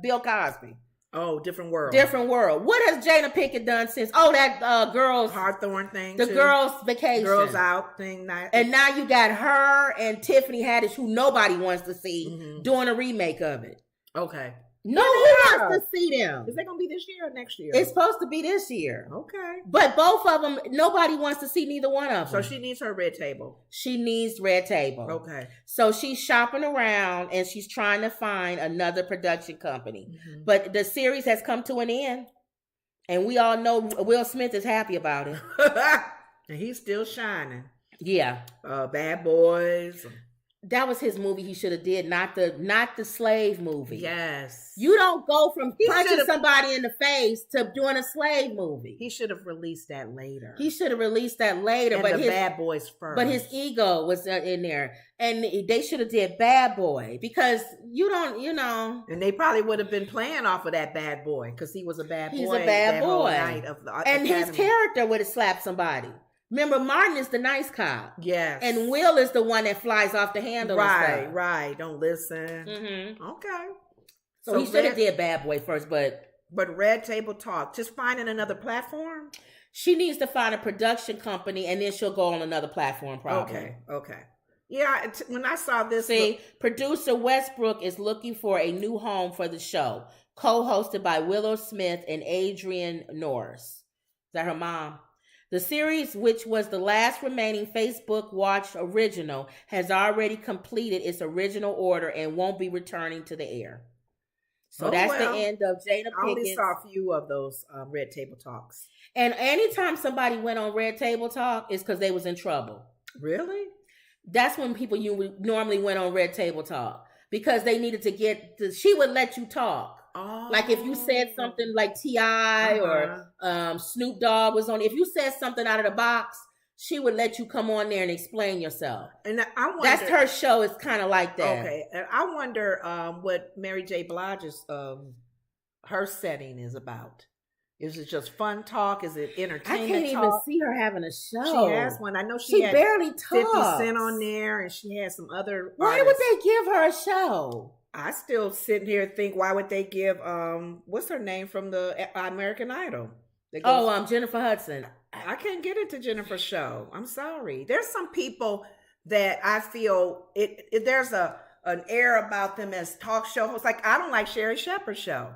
S2: Bill Cosby.
S1: Oh, Different World.
S2: Different World. What has Jada Pinkett done since? Oh, that girls
S1: Hawthorne thing.
S2: The girls' vacation.
S1: Girls Out thing.
S2: And now you got her and Tiffany Haddish, who nobody wants to see, doing a remake of it.
S1: Okay.
S2: No, who wants to see them?
S1: Is they gonna be this year or next year?
S2: It's supposed to be this year.
S1: Okay.
S2: But both of them, nobody wants to see neither one of them.
S1: So she needs her Red Table.
S2: She needs Red Table.
S1: Okay.
S2: So she's shopping around and she's trying to find another production company. But the series has come to an end. And we all know Will Smith is happy about it.
S1: And he's still shining.
S2: Yeah.
S1: Bad Boys.
S2: That was his movie he should have did, not the slave movie.
S1: Yes.
S2: You don't go from punching somebody in the face to doing a slave movie.
S1: He should have released that later.
S2: And
S1: but his Bad Boys first.
S2: But his ego was in there. And they should have did Bad Boy because you don't. And
S1: they probably would have been playing off of that Bad Boy because he was a bad boy.
S2: He's a bad boy.
S1: Whole night of the
S2: and Academy. His character would have slapped somebody. Remember, Martin is the nice cop.
S1: Yes.
S2: And Will is the one that flies off the handle.
S1: Right. Don't listen. Okay.
S2: So he should have did Bad Boy first, but
S1: Red Table Talk, just finding another platform?
S2: She needs to find a production company and then she'll go on another platform probably.
S1: Okay. Yeah, when I saw this...
S2: Producer Westbrook is looking for a new home for the show, co-hosted by Willow Smith and Adrienne Norris. Is that her mom? The series, which was the last remaining Facebook Watch original, has already completed its original order and won't be returning to the air. So the end of Jada Pinkett.
S1: I only saw a few of those Red Table Talks.
S2: And anytime somebody went on Red Table Talk, it's because they was in trouble.
S1: Really?
S2: That's when people normally went on Red Table Talk. Because they needed to she would let you talk. Oh. Like if you said something like T.I. or Snoop Dogg was on, if you said something out of the box, she would let you come on there and explain yourself. And I wonder, that's her show. It's kind of like that.
S1: Okay, and I wonder what Mary J. Blige's her setting is about. Is it just fun talk? Is it entertainment?
S2: I can't even see her having a show.
S1: She has one. I know she
S2: barely talks.
S1: 50 Cent on there, and she has some other.
S2: Why
S1: artists.
S2: would they give her a show?
S1: I still sit here and think, why would they give what's her name from the American Idol?
S2: Jennifer Hudson.
S1: I can't get into Jennifer's show. I'm sorry. There's some people that I feel there's an air about them as talk show hosts. Like I don't like Sherry Shepherd's show.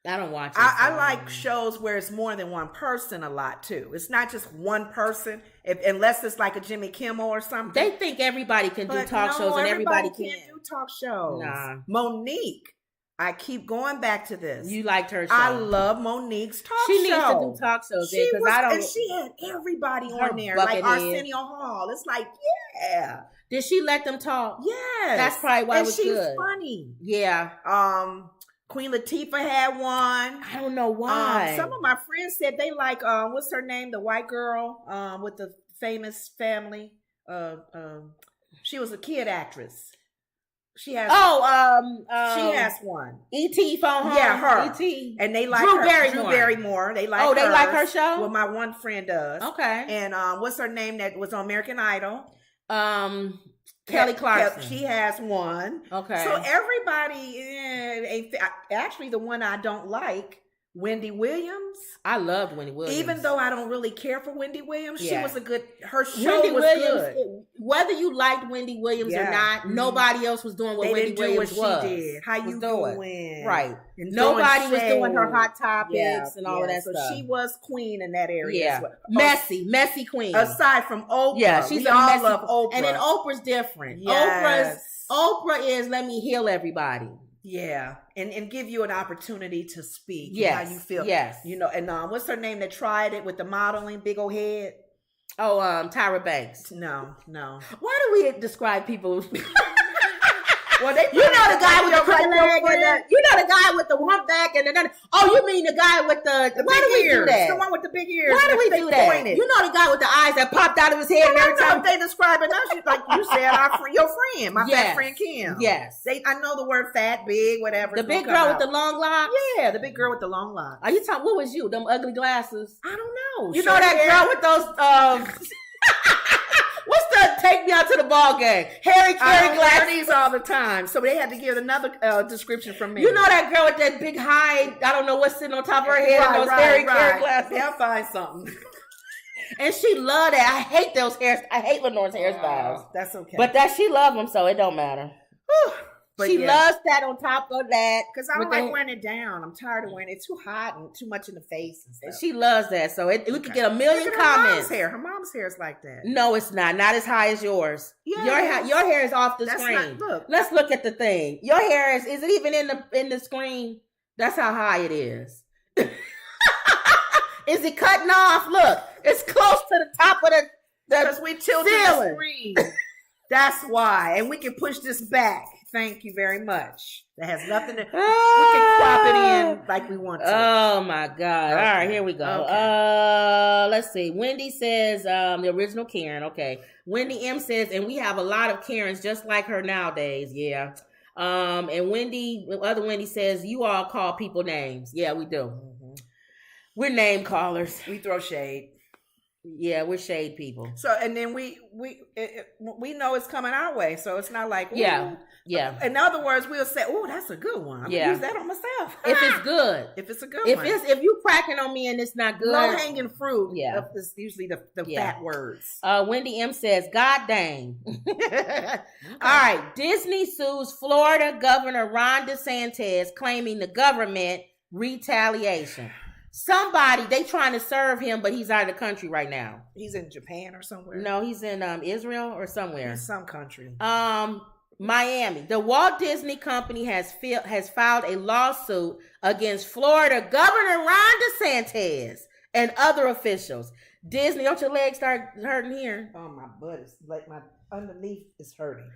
S2: I don't watch it.
S1: I like shows where it's more than one person a lot too. It's not just one person, unless it's like a Jimmy Kimmel or something.
S2: They think everybody can do talk shows and everybody can't
S1: do talk shows.
S2: Nah.
S1: Monique, I keep going back to this.
S2: You liked her show.
S1: I love Monique's talk show.
S2: She needs to do talk shows because
S1: and she had everybody on there, like Arsenio Hall. It's like, yeah.
S2: Did she let them talk?
S1: Yes.
S2: That's probably why it was good.
S1: And she's funny.
S2: Yeah.
S1: Queen Latifah had one.
S2: I don't know why.
S1: Some of my friends said they like what's her name, the white girl with the famous family. She was a kid actress. She has. She has one.
S2: E.T. phone home.
S1: Yeah, her.
S2: E.T.
S1: And they like
S2: Drew
S1: her.
S2: Barrymore.
S1: Drew Barrymore. They like.
S2: Oh, they
S1: hers.
S2: like her show.
S1: Well, my one friend does.
S2: Okay.
S1: And what's her name that was on American Idol?
S2: Kelly Clarkson.
S1: She has one.
S2: Okay.
S1: So everybody, actually, the one I don't like, Wendy Williams.
S2: I loved Wendy Williams.
S1: Even though I don't really care for Wendy Williams, she
S2: Yeah.
S1: was a good. Her show
S2: Wendy
S1: was
S2: Williams,
S1: good.
S2: whether you liked Wendy Williams or not, nobody else was doing what
S1: They
S2: Wendy
S1: didn't do
S2: Williams
S1: what
S2: was.
S1: she did. How you doing?
S2: Right.
S1: And
S2: Nobody
S1: throwing
S2: was doing her
S1: shade.
S2: hot topics and all of that
S1: so
S2: stuff.
S1: she was queen in that area.
S2: Yeah.
S1: as well.
S2: Messy queen.
S1: Aside from Oprah,
S2: Yeah, she's
S1: we
S2: a
S1: all
S2: messy,
S1: love Oprah.
S2: and then Oprah's different.
S1: Yes.
S2: Oprah is let me heal everybody.
S1: Yeah, and give you an opportunity to speak.
S2: Yes,
S1: How you feel.
S2: yes.
S1: You know, and what's her name that tried it with the modeling, big old head?
S2: Oh, Tyra Banks.
S1: No.
S2: Why do we describe people?
S1: Well, they
S2: You know the guy with the crooked leg and
S1: friend.
S2: you know the guy with the humpback and the. Oh, you mean the guy with the? Why
S1: big
S2: do we
S1: ears.
S2: do that?
S1: The one with the big ears.
S2: Why do we
S1: they
S2: do that?
S1: pointed.
S2: You know the guy with the eyes that popped out of his head and
S1: I
S2: every
S1: know
S2: time.
S1: if they describe it now. She's like you said, your friend, my
S2: Yes.
S1: fat friend Kim.
S2: Yes.
S1: I know the word fat, big, whatever.
S2: The
S1: it's
S2: big
S1: gonna
S2: girl
S1: come
S2: with the
S1: out.
S2: long locks.
S1: Yeah, the big girl with the long locks.
S2: Are you talking? What was you? Them ugly glasses.
S1: I don't know.
S2: You know
S1: Short
S2: that
S1: hair?
S2: girl with those. What's the take me out to the ball game? Harry
S1: I
S2: Carey
S1: don't wear
S2: glasses.
S1: these all the time, so they had to give another description from me.
S2: You know that girl with that big high, I don't know what's sitting on top of her head and those Harry Carey glasses.
S1: They'll find something.
S2: And she loved that. I hate those hairs. I hate Lenore's hairstyles.
S1: That's okay.
S2: But that she loved them, so it don't matter.
S1: But
S2: she
S1: yeah.
S2: loves that on top of that.
S1: Because I don't
S2: with
S1: like
S2: the-
S1: wearing it down. I'm tired of wearing it. It's too hot and too much in the face and stuff.
S2: She loves that. So we could get a million
S1: Look at her
S2: comments.
S1: mom's hair. Her mom's hair is like that.
S2: No, it's not. Not as high as yours.
S1: Yes.
S2: Your hair is off the
S1: That's
S2: screen.
S1: not- look.
S2: Let's look at the thing. Your hair is it even in the screen? That's how high it is. Is it cutting off? Look, it's close to the top of the
S1: Because we tilted the
S2: ceiling.
S1: screen. That's why. And we can push this back. Thank you very much. That has nothing to... We can crop it in like we want to.
S2: Oh my God.
S1: Okay.
S2: All right, here we go.
S1: Okay.
S2: Let's see. Wendy says, the original Karen. Okay. Wendy M says, and we have a lot of Karens just like her nowadays. Yeah. And other Wendy says, you all call people names. Yeah, we do.
S1: Mm-hmm.
S2: We're name callers.
S1: We throw shade.
S2: Yeah, we're shade people.
S1: So, and then we know it's coming our way. So it's not like, ooh.
S2: Yeah. Yeah.
S1: In other words, we'll say, oh, that's a good one. I'm going
S2: Yeah.
S1: to use that on myself.
S2: If it's good.
S1: If it's a good
S2: If
S1: one.
S2: if you cracking on me and it's not good.
S1: Low hanging fruit.
S2: Yeah.
S1: Is usually the
S2: Yeah.
S1: fat words.
S2: Wendy M says, God dang. All right. Disney sues Florida Governor Ron DeSantis, claiming the government retaliation. Somebody, they trying to serve him, but he's out of the country right now.
S1: He's in Japan or somewhere.
S2: No, he's in Israel or somewhere.
S1: He's some country.
S2: Miami. The Walt Disney Company has filed a lawsuit against Florida Governor Ron DeSantis and other officials. Disney, don't your legs start hurting here?
S1: Oh, my butt is like my underneath is hurting.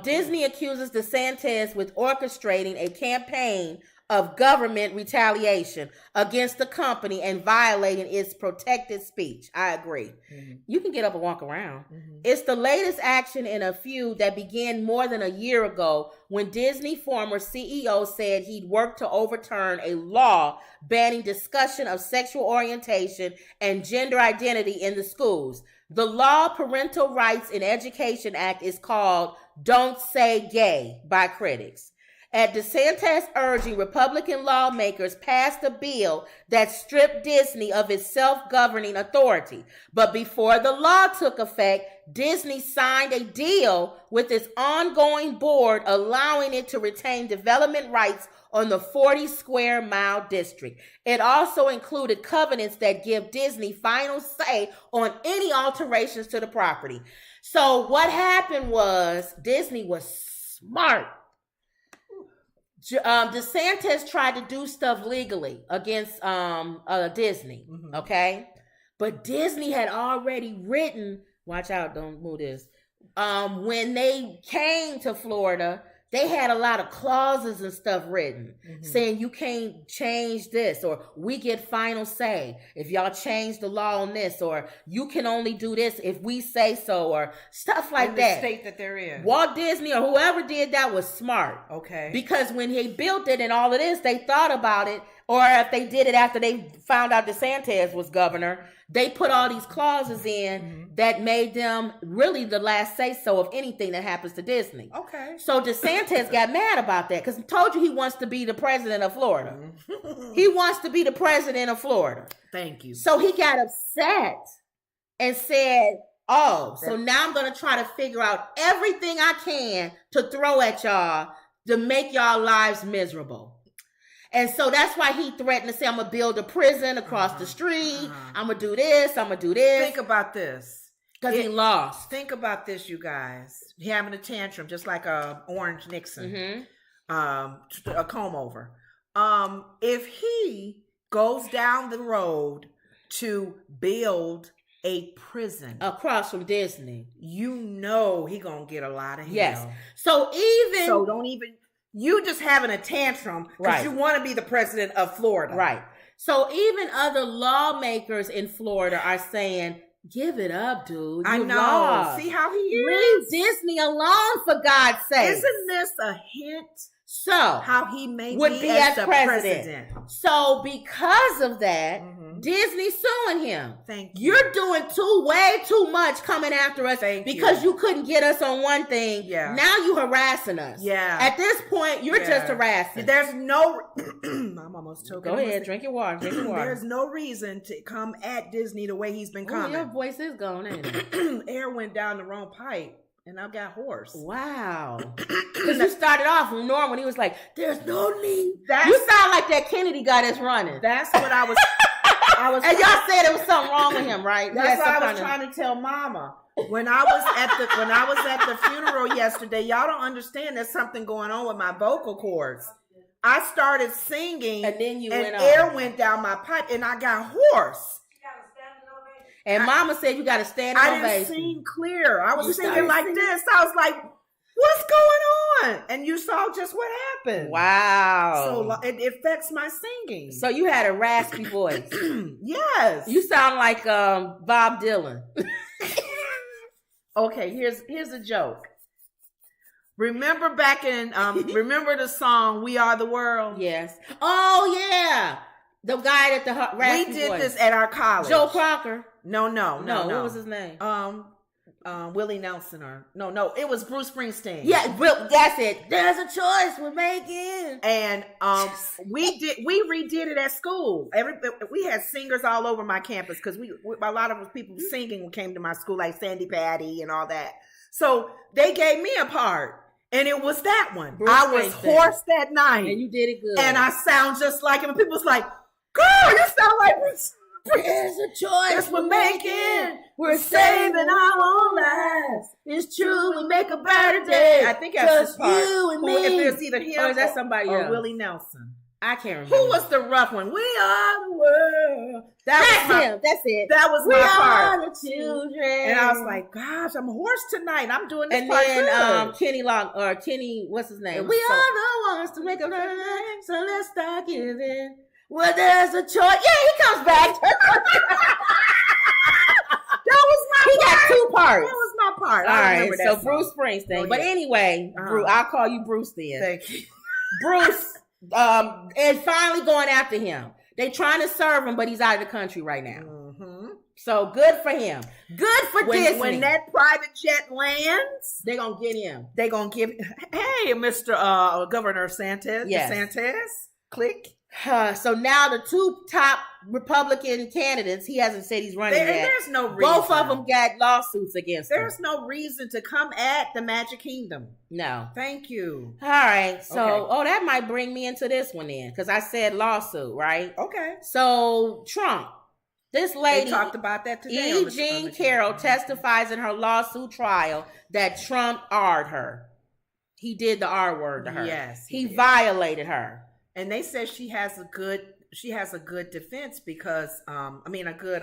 S2: Disney accuses DeSantis with orchestrating a campaign of government retaliation against the company and violating its protected speech. I agree. Mm-hmm. You can get up and walk around. Mm-hmm. It's the latest action in a feud that began more than a year ago when Disney former CEO said he'd worked to overturn a law banning discussion of sexual orientation and gender identity in the schools. The Law Parental Rights in Education Act is called Don't Say Gay by critics. At DeSantis' urging, Republican lawmakers passed a bill that stripped Disney of its self-governing authority. But before the law took effect, Disney signed a deal with its ongoing board, allowing it to retain development rights on the 40 square mile district. It also included covenants that give Disney final say on any alterations to the property. So what happened was Disney was smart. DeSantis tried to do stuff legally against Disney, okay? But Disney had already written, watch out, don't move this, when they came to Florida they had a lot of clauses and stuff written saying you can't change this, or we get final say if y'all change the law on this, or you can only do this if we say so, or stuff like
S1: in
S2: that.
S1: The state that they're in.
S2: Walt Disney or whoever did that was smart.
S1: Okay.
S2: Because when he built it and all of this, they thought about it. Or if they did it after they found out DeSantis was governor, they put all these clauses in that made them really the last say-so of anything that happens to Disney.
S1: Okay.
S2: So DeSantis got mad about that because he told you he wants to be the president of Florida. He wants to be the president of Florida.
S1: Thank you.
S2: So he got upset and said, oh, so now I'm going to try to figure out everything I can to throw at y'all to make y'all lives miserable. And so that's why he threatened to say, I'm going to build a prison across the street. I'm going to do this. I'm going to do this.
S1: Think about this.
S2: Because he lost.
S1: Think about this, you guys. He having a tantrum, just like Orange Nixon, a comb over. If he goes down the road to build a prison
S2: across from Disney,
S1: you know he gonna get a lot of hell.
S2: Yes. So
S1: don't even. You just having a tantrum because you want to be the president of Florida.
S2: Right. So even other lawmakers in Florida are saying, give it up, dude.
S1: I know.
S2: Lost.
S1: See how he is?
S2: Leave Disney alone, for God's sake.
S1: Isn't this a hint?
S2: So
S1: how he may
S2: would
S1: be as the president.
S2: So because of that, Disney's suing him.
S1: Thank you.
S2: You're doing way too much coming after us because you couldn't get us on one thing.
S1: Yeah.
S2: Now you harassing us.
S1: Yeah.
S2: At this point, you're just harassing.
S1: There's no. I'm almost choking.
S2: Go ahead, drink your water. Drink your water.
S1: There's no reason to come at Disney the way he's been coming.
S2: Your voice is gone, ain't it?
S1: Air went down the wrong pipe. And I got hoarse.
S2: Wow. Because you started off with Norm when he was like, there's no need. You sound like that Kennedy guy that's running.
S1: That's what I was.
S2: And y'all said there was something wrong with him, right?
S1: That's what I was trying to tell Mama. When I was at the funeral yesterday, y'all don't understand there's something going on with my vocal cords. I started singing
S2: and then
S1: air went down my pipe and I got hoarse.
S2: And Mama said you got to stand in ovation.
S1: I didn't sing clear. I was singing like this. I was like, what's going on? And you saw just what happened.
S2: Wow.
S1: So it affects my singing.
S2: So you had a raspy voice.
S1: Yes.
S2: You sound like Bob Dylan.
S1: Okay, here's a joke. Remember back in, remember the song We Are the World?
S2: Yes. Oh, yeah. The guy at the raspy
S1: We did
S2: voice.
S1: this at our college.
S2: Joe Crocker.
S1: No.
S2: What was his name?
S1: Willie Nelson no, it was Bruce Springsteen.
S2: Yeah, that's it. There's a choice we're making.
S1: And we redid it at school. We had singers all over my campus because a lot of people singing came to my school, like Sandy Patty and all that. So they gave me a part. And it was that one. I was hoarse that night.
S2: And you did it good.
S1: And I sound just like him. And people was like, girl, you sound like Bruce.
S2: There's a choice
S1: we're making. We're saving our own lives. It's true. We make a better day. I think that's
S2: just you and me.
S1: If there's either him
S2: or is that somebody
S1: or
S2: else?
S1: Willie Nelson.
S2: I can't remember.
S1: Who was the rough one? We are the world.
S2: That's him. That's it.
S1: That was my part.
S2: We are the children.
S1: And I was like, gosh, I'm hoarse tonight. I'm doing this
S2: and
S1: part
S2: then
S1: good.
S2: Kenny, what's his name? We are the ones to make a better day, so let's start giving. Well, there's a choice. Yeah, he comes back.
S1: That was my part.
S2: He got two parts.
S1: That was my part.
S2: All
S1: I
S2: right, so Bruce Springsteen. But anyway, I'll call you Bruce then.
S1: Thank you.
S2: Bruce, and finally going after him. They trying to serve him, but he's out of the country right now.
S1: Mm-hmm.
S2: So good for him. Good for Disney.
S1: When that private jet lands,
S2: they're going to get him.
S1: They're going to give, hey, Mr. Governor Santis.
S2: Yes.
S1: DeSantis. Click.
S2: So now the two top Republican candidates, he hasn't said he's running yet.
S1: There's no reason.
S2: Both of them got lawsuits against him.
S1: There's no reason to come at the Magic Kingdom.
S2: No.
S1: Thank you.
S2: All right. So, that might bring me into this one then, because I said lawsuit, right?
S1: Okay.
S2: So Trump, this lady
S1: they talked about that today.
S2: E. Jean Carroll testifies in her lawsuit trial that Trump R'd her. He did the R word to her.
S1: Yes.
S2: He violated her.
S1: And they said she has a good defense because a good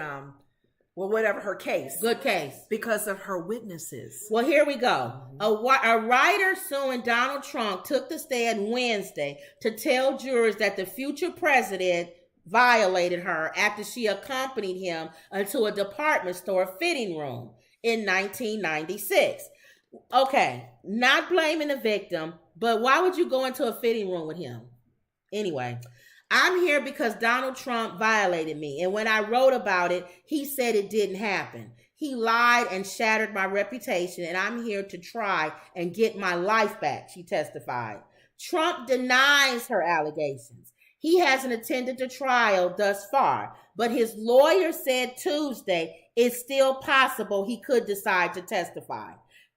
S1: Well, whatever her case.
S2: Good case.
S1: Because of her witnesses.
S2: Well, here we go. A writer suing Donald Trump took the stand Wednesday to tell jurors that the future president violated her after she accompanied him into a department store fitting room in 1996. Okay, not blaming the victim, but why would you go into a fitting room with him? Anyway, I'm here because Donald Trump violated me, and when I wrote about it, he said it didn't happen. He lied and shattered my reputation, and I'm here to try and get my life back, she testified. Trump denies her allegations. He hasn't attended the trial thus far, but his lawyer said Tuesday it's still possible he could decide to testify.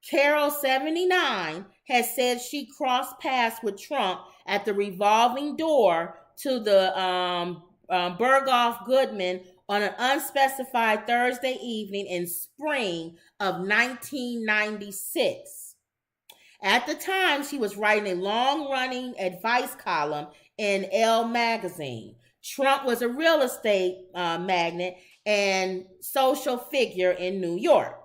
S2: Carol, 79, has said she crossed paths with Trump at the revolving door to the Berghoff Goodman on an unspecified Thursday evening in spring of 1996. At the time, she was writing a long-running advice column in Elle magazine. Trump was a real estate magnate and social figure in New York.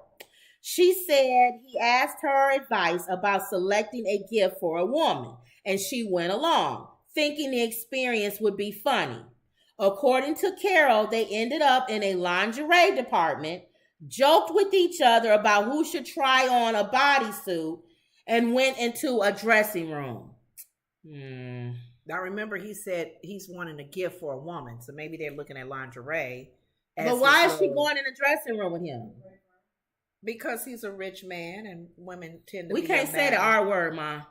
S2: She said he asked her advice about selecting a gift for a woman, and she went along, thinking the experience would be funny. According to Carol, they ended up in a lingerie department, joked with each other about who should try on a bodysuit, and went into a dressing room.
S1: Now remember, he said he's wanting a gift for a woman, so maybe they're looking at lingerie.
S2: But why is she going in a dressing room with him?
S1: Because he's a rich man, and women tend to.
S2: We can't say the R word, Ma.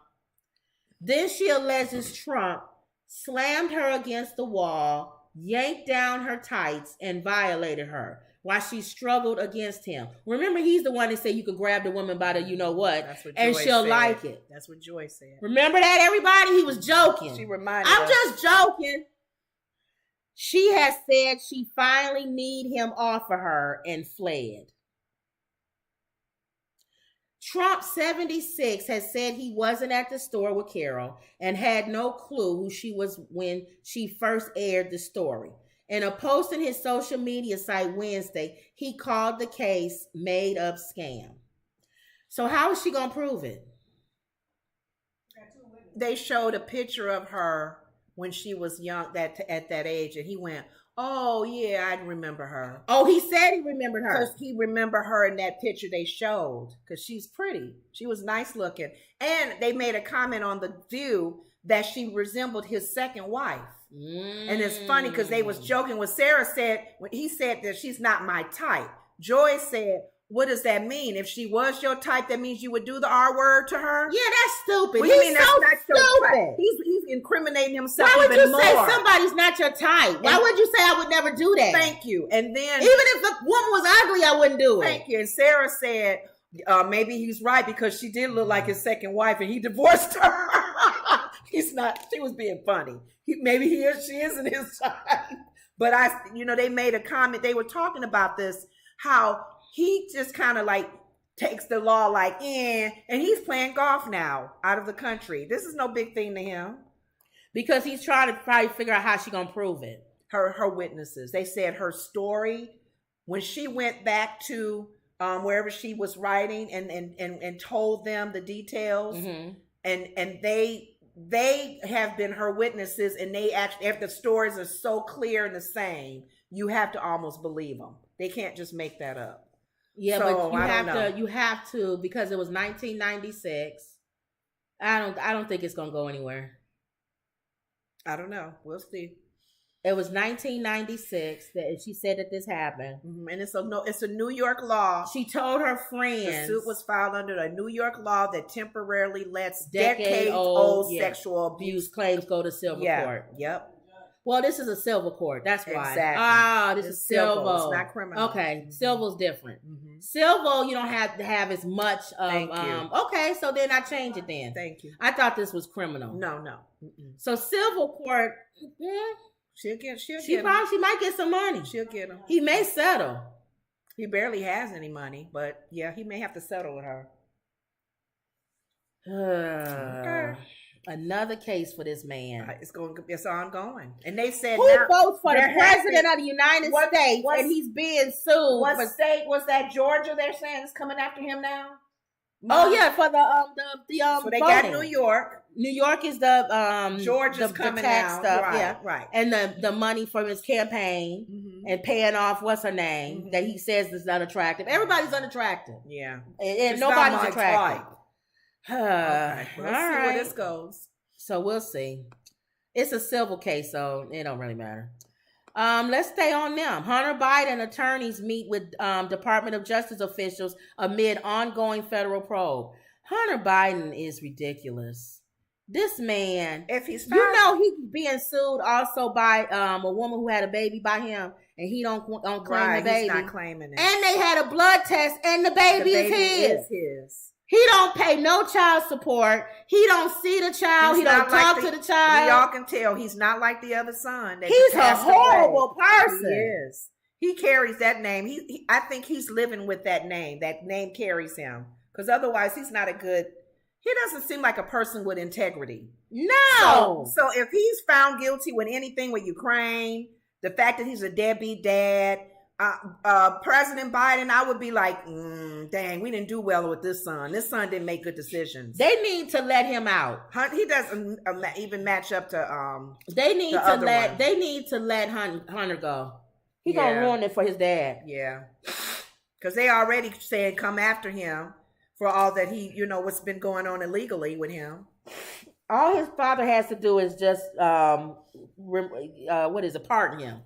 S2: Then she alleges Trump slammed her against the wall, yanked down her tights, and violated her while she struggled against him. Remember, he's the one that said you could grab the woman by the you-know-what, and she'll like it.
S1: That's what Joy said.
S2: Remember that, everybody? He was joking.
S1: She reminded
S2: I'm
S1: us.
S2: just joking. She has said she finally kneed him off of her and fled. Trump, 76, has said he wasn't at the store with Carol and had no clue who she was when she first aired the story. In a post on his social media site Wednesday, he called the case made-up scam. So how is she going to prove it?
S1: They showed a picture of her when she was young, at that age, and he went, "Oh yeah, I remember her."
S2: Oh, he said he remembered her.
S1: Because he remembered her in that picture they showed. Because she's pretty. She was nice looking. And they made a comment on The View that she resembled his second wife. And it's funny because they was joking. When Sarah said, when he said that she's not my type, Joy said, what does that mean? If she was your type, that means you would do the R word to her?
S2: Yeah, that's stupid.
S1: What do you mean
S2: He's so
S1: that's not your
S2: stupid.
S1: type? He's incriminating himself
S2: Why would
S1: even
S2: you
S1: more.
S2: say somebody's not your type? Why would you say I would never do that?
S1: Thank you. And then
S2: even if the woman was ugly, I wouldn't do it.
S1: Thank you. And Sarah said, maybe he's right because she did look like his second wife and he divorced her. He's not. She was being funny. Maybe she isn't his type. But they made a comment. They were talking about this, how he just kind of like takes the law like and he's playing golf now out of the country. This is no big thing to him.
S2: Because he's trying to probably figure out how she's going to prove it.
S1: Her witnesses. They said her story, when she went back to wherever she was writing and told them the details, and they have been her witnesses, and they actually, if the stories are so clear and the same, you have to almost believe them. They can't just make that up.
S2: Yeah,
S1: so,
S2: but you have to, because it was 1996. I don't think it's going to go anywhere.
S1: I don't know. We'll see.
S2: It was 1996 that she said that this happened.
S1: And it's a New York law.
S2: She told her friends.
S1: The suit was filed under a New York law that temporarily lets decades-old sexual abuse
S2: claims go to civil court.
S1: Yep.
S2: Well, this is a civil court. That's why.
S1: Exactly.
S2: This is civil.
S1: It's not criminal.
S2: Okay. Civil's different. Civil, you don't have to have as much of.
S1: Thank you.
S2: Okay, so then I change it then.
S1: Thank you.
S2: I thought this was criminal.
S1: No.
S2: So civil court.
S1: She'll get
S2: She might get some money.
S1: She'll get him.
S2: He may settle.
S1: He barely has any money, but yeah, he may have to settle with her.
S2: Another case for this man.
S1: It's ongoing. And they said
S2: who votes for the president of the United States and he's being sued?
S1: What state was that? Georgia? They're saying is coming after him now.
S2: Oh yeah, for the
S1: So they
S2: voting.
S1: got New York.
S2: New York is the
S1: Georgia's coming
S2: the tax
S1: out.
S2: stuff,
S1: Right,
S2: yeah,
S1: right.
S2: and the money from his campaign and paying off what's her name that he says is unattractive. Everybody's unattractive.
S1: Yeah,
S2: and nobody's attractive.
S1: Okay.
S2: All
S1: Let's see
S2: right.
S1: where this goes.
S2: So we'll see. It's a civil case, so it don't really matter. Let's stay on them. Hunter Biden attorneys meet with Department of Justice officials amid ongoing federal probe. Hunter Biden is ridiculous. This man,
S1: if he's
S2: found, you know, he's being sued also by a woman who had a baby by him, and he don't claim the baby.
S1: He's not claiming it.
S2: And they had a blood test, and the baby is his. He don't pay no child support. He don't see the child. He don't talk to the child.
S1: We all can tell he's not like the other son.
S2: He's a horrible person.
S1: He is. He carries that name. I think he's living with that name. That name carries him. Because otherwise, he's not a good. He doesn't seem like a person with integrity.
S2: No.
S1: So if he's found guilty with anything with Ukraine, the fact that he's a deadbeat dad, President Biden, I would be like, dang, we didn't do well with this son. This son didn't make good decisions.
S2: They need to let him out.
S1: He doesn't even match up to.
S2: They need to let Hunter go. He gonna ruin it for his dad.
S1: Yeah, because they already said come after him for all that what's been going on illegally with him.
S2: All his father has to do is just pardon him.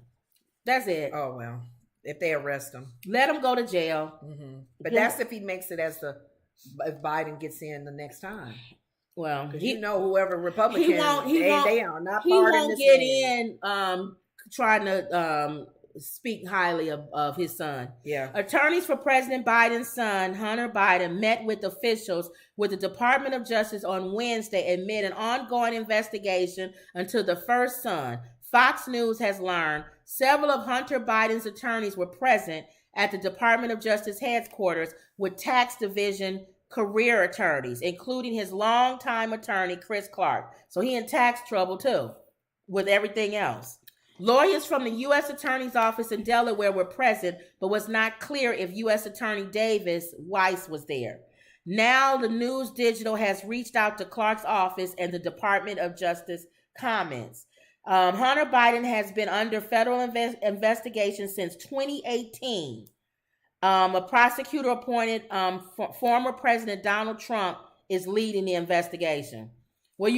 S2: That's it.
S1: Oh well. If they arrest him,
S2: let him go to jail.
S1: Mm-hmm. But that's if he makes it if Biden gets in the next time.
S2: Well,
S1: because whoever Republican, they are not.
S2: He won't get in trying to speak highly of his son.
S1: Yeah.
S2: Attorneys for President Biden's son, Hunter Biden, met with officials with the Department of Justice on Wednesday amid an ongoing investigation into the first son. Fox News has learned several of Hunter Biden's attorneys were present at the Department of Justice headquarters with tax division career attorneys, including his longtime attorney, Chris Clark. So he in tax trouble too, with everything else. Lawyers from the U.S. Attorney's Office in Delaware were present, but was not clear if U.S. Attorney Davis Weiss was there. Now the News Digital has reached out to Clark's office and the Department of Justice comments. Hunter Biden has been under federal investigation since 2018. A prosecutor appointed former President Donald Trump is leading the investigation. Well,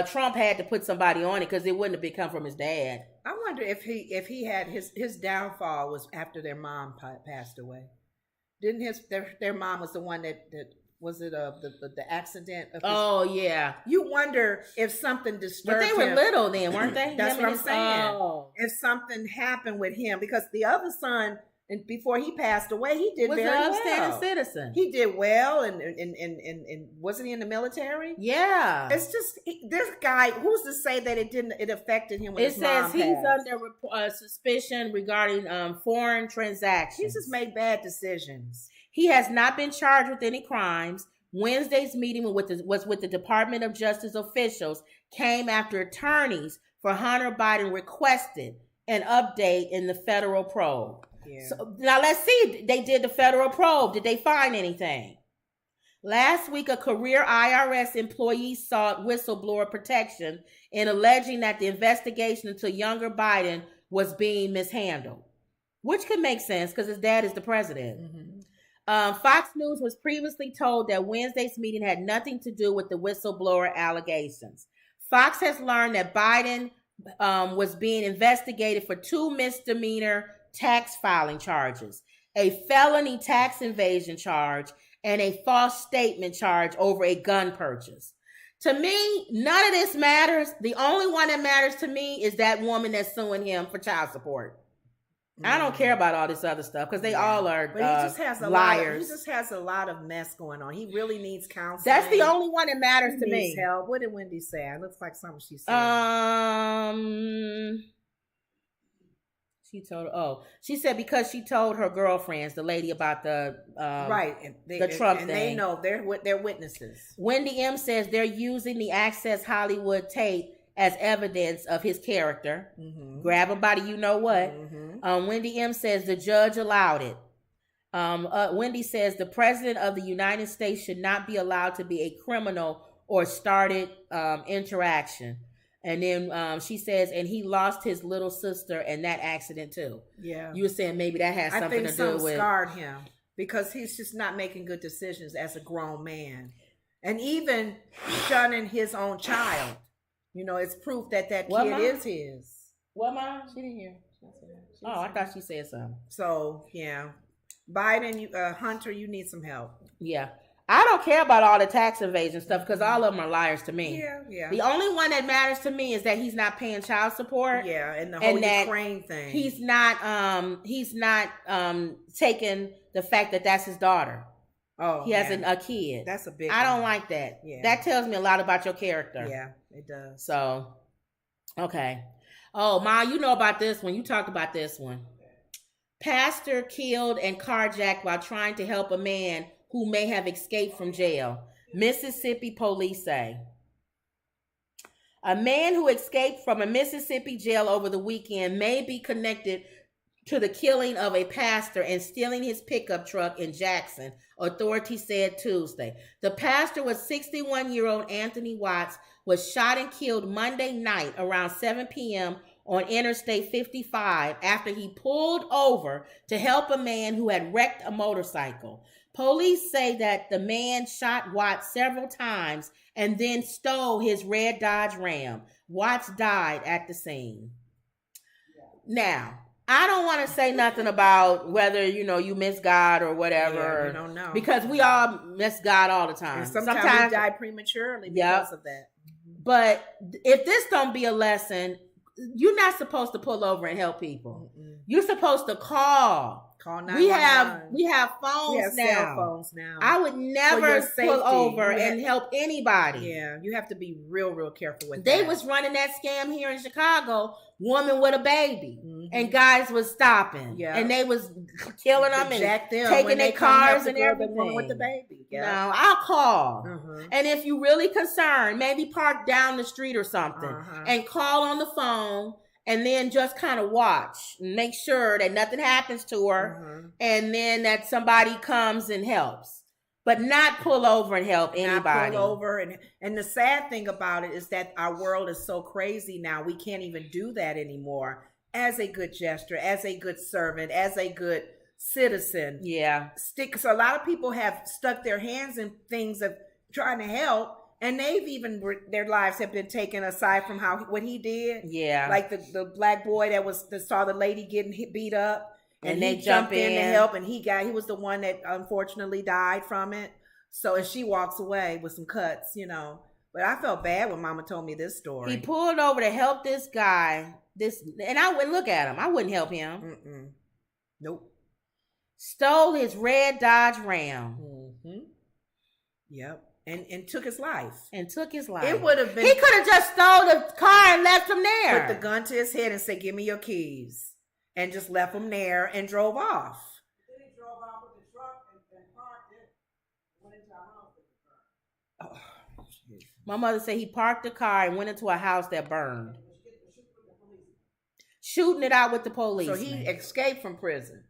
S2: Trump had to put somebody on it because it wouldn't have become from his dad.
S1: I wonder if he had his downfall was after their mom passed away. Didn't their mom was the one that was it the accident?
S2: Oh yeah.
S1: You wonder if something disturbed him.
S2: But they were little then, weren't they?
S1: That's what I'm saying. If something happened with him, because the other son, and before he passed away, he did very well. Was an
S2: upstanding citizen.
S1: He did well, and wasn't he in the military?
S2: Yeah.
S1: It's just this guy. Who's to say that it affected him when his mom passed?
S2: It says he's under suspicion regarding foreign transactions.
S1: He just made bad decisions.
S2: He has not been charged with any crimes. Wednesday's meeting was with the Department of Justice officials came after attorneys for Hunter Biden requested an update in the federal probe. Yeah. So now let's see. They did the federal probe. Did they find anything? Last week, a career IRS employee sought whistleblower protection in alleging that the investigation into younger Biden was being mishandled, which could make sense because his dad is the president. Mm-hmm. Fox News was previously told that Wednesday's meeting had nothing to do with the whistleblower allegations. Fox has learned that Biden was being investigated for 2 misdemeanor tax filing charges, a felony tax evasion charge, and a false statement charge over a gun purchase. To me, none of this matters. The only one that matters to me is that woman that's suing him for child support. I don't care about all this other stuff because they all are but he just has liars.
S1: He just has a lot of mess going on. He really needs counseling.
S2: That's the only one that matters to me.
S1: Help. What did Wendy say? It looks like something she said.
S2: She said because she told her girlfriends, the lady about the
S1: right, and
S2: the Trump
S1: and
S2: thing.
S1: They know they're witnesses.
S2: Wendy M says they're using the Access Hollywood tape as evidence of his character. Mm-hmm. Grab him by the you know what. Mm-hmm. Wendy M says the judge allowed it. Wendy says the president of the United States should not be allowed to be a criminal or started interaction. And then she says, and he lost his little sister in that accident too.
S1: Yeah.
S2: You were saying maybe that has something to do with...
S1: scarred him because he's just not making good decisions as a grown man. And even shunning his own child. You know, it's proof that kid is his.
S2: What, Mom? She didn't hear. I thought she said something.
S1: So, yeah. Biden, Hunter, you need some help.
S2: Yeah. I don't care about all the tax evasion stuff because all of them are liars to me.
S1: Yeah.
S2: The only one that matters to me is that he's not paying child support.
S1: Yeah, and the whole Ukraine thing.
S2: He's not taking the fact that that's his daughter.
S1: Oh,
S2: he has a kid.
S1: That's a big
S2: I don't like that. Yeah. That tells me a lot about your character.
S1: Yeah, it does.
S2: So, okay. Oh, Ma, you know about this one. You talked about this one. Pastor killed and carjacked while trying to help a man who may have escaped from jail. Mississippi police say. A man who escaped from a Mississippi jail over the weekend may be connected to the killing of a pastor and stealing his pickup truck in Jackson, authorities said Tuesday. The pastor was 61-year-old Anthony Watts, was shot and killed Monday night around 7 p.m. on Interstate 55 after he pulled over to help a man who had wrecked a motorcycle. Police say that the man shot Watts several times and then stole his red Dodge Ram. Watts died at the scene. Now, I don't want to say nothing about whether, you miss God or whatever.
S1: Yeah, we don't know.
S2: Because we all miss God all the time.
S1: And sometimes we die prematurely because of that.
S2: But if this don't be a lesson, you're not supposed to pull over and help people. Mm-mm. You're supposed to call
S1: 911.
S2: We have phones
S1: we have
S2: now.
S1: Cell phones now.
S2: I would never pull over and help anybody.
S1: Yeah, you have to be real careful with that.
S2: They was running that scam here in Chicago, woman with a baby, and guys was stopping. Yeah, and they was killing them and taking their cars and everything
S1: with the baby.
S2: Yeah. No, I'll call. And if you really concerned, maybe park down the street or something and call on the phone. And then just kind of watch and make sure that nothing happens to her. And then that somebody comes and helps. But not pull over and help anybody.
S1: Not pull over. And the sad thing about it is that our world is so crazy now. We can't even do that anymore. As a good gesture, as a good servant, as a good citizen.
S2: Yeah.
S1: So a lot of people have stuck their hands in things of trying to help. And they've even, their lives have been taken aside from what he did.
S2: Yeah.
S1: Like the black boy that saw the lady getting beat up.
S2: And they jumped in
S1: to help. And he was the one that unfortunately died from it. So, and she walks away with some cuts, But I felt bad when Mama told me this story.
S2: He pulled over to help this guy. And I wouldn't look at him. I wouldn't help him.
S1: Mm-mm. Nope.
S2: Stole his red Dodge Ram.
S1: Mm-hmm. Yep. And took his life.
S2: It
S1: would have been.
S2: He could have just stole the car and left him there.
S1: Put the gun to his head and said, "Give me your keys," and just left him there and drove off.
S8: Then he drove off with the truck and parked it. Went into a house with the truck.
S2: Oh, my mother said he parked the car and went into a house that burned. Shooting it out with the police.
S1: So he escaped from prison.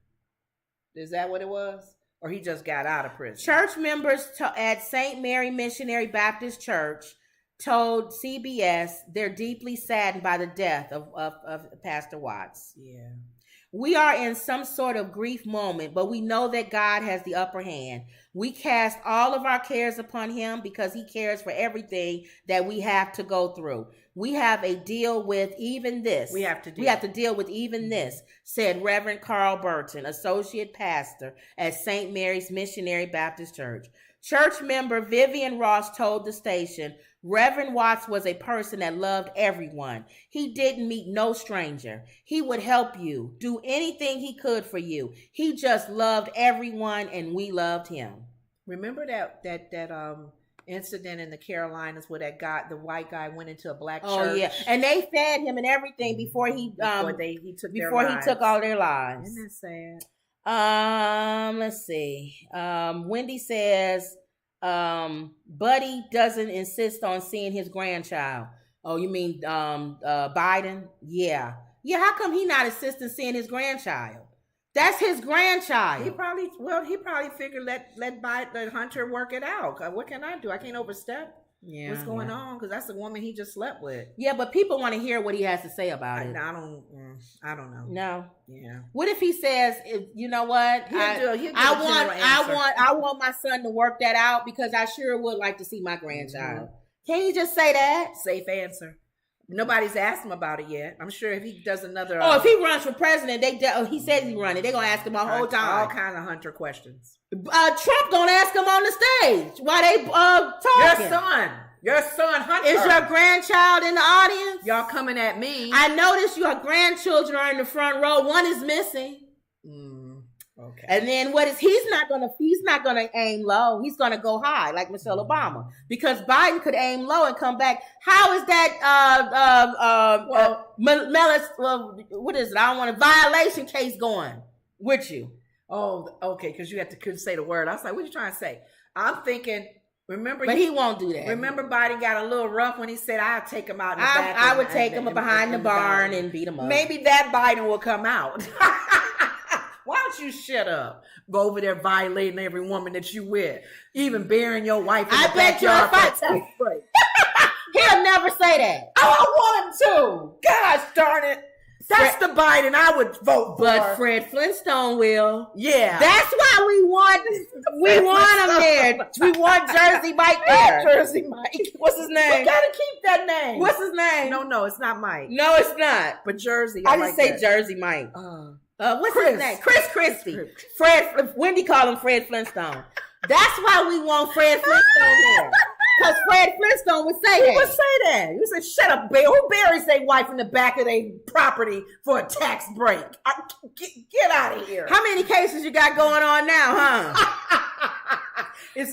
S1: Is that what it was? Or he just got out of prison?
S2: Church members at St. Mary Missionary Baptist Church told CBS they're deeply saddened by the death of Pastor Watts.
S1: Yeah.
S2: We are in some sort of grief moment, but we know that God has the upper hand. We cast all of our cares upon him because he cares for everything that we have to go through. We have a deal with even this. We have to deal with even this, said Reverend Carl Burton, associate pastor at St. Mary's Missionary Baptist Church. Church member Vivian Ross told the station, Reverend Watts was a person that loved everyone. He didn't meet no stranger. He would help you, do anything he could for you. He just loved everyone and we loved him.
S1: Remember that incident in the Carolinas where the white guy went into a black church.
S2: Oh yeah, and they fed him and everything before he took all their lives.
S1: Isn't that sad?
S2: Let's see. Wendy says, Buddy doesn't insist on seeing his grandchild. Oh, you mean Biden? Yeah. How come he not insisting seeing his grandchild? That's his grandchild.
S1: He probably figured let Hunter work it out. What can I do? I can't overstep. Yeah, what's going on? Because that's the woman he just slept with.
S2: Yeah, but people want to hear what he has to say about it.
S1: I don't know.
S2: No.
S1: Yeah.
S2: What if he says, you know what? I want my son to work that out because I sure would like to see my grandchild. Mm-hmm. Can you just say that?
S1: Safe answer. Nobody's asked him about it yet. I'm sure if he does another...
S2: if he runs for president, he says he's running. They're going to ask him the whole time.
S1: All kinds of Hunter questions.
S2: Trump going to ask him on the stage while they talking.
S1: Your son, Hunter.
S2: Is your grandchild in the audience?
S1: Y'all coming at me.
S2: I noticed your grandchildren are in the front row. One is missing.
S1: Okay.
S2: And then he's not gonna aim low. He's gonna go high like Michelle Obama because Biden could aim low and come back. How is that what is it? I don't want a violation case going with you.
S1: Oh, okay, because you couldn't say the word. I was like, what are you trying to say? I'm thinking,
S2: but he won't do that.
S1: Remember Biden got a little rough when he said, I'll take him out in the back.
S2: I would take him behind the barn and beat him up.
S1: Maybe that Biden will come out. Why don't you shut up? Go over there violating every woman that you with, even burying your wife in the backyard.
S2: He'll never say that.
S1: Oh, I want him to. Gosh darn it. That's the Biden I would vote for.
S2: But Fred Flintstone will.
S1: Yeah.
S2: That's why we want him there. We want Jersey Mike there.
S1: Jersey Mike.
S2: What's his name?
S1: We gotta keep that name.
S2: What's his name?
S1: No, it's not Mike.
S2: No, it's not.
S1: But Jersey.
S2: I just say Jersey Mike. What's his name? Chris Christie. Wendy called him Fred Flintstone. That's why we want Fred Flintstone here. Because Fred Flintstone would say that.
S1: He would say that. He would say, shut up, babe. Who buries their wife in the back of their property for a tax break? Get out of here.
S2: How many cases you got going on now, huh?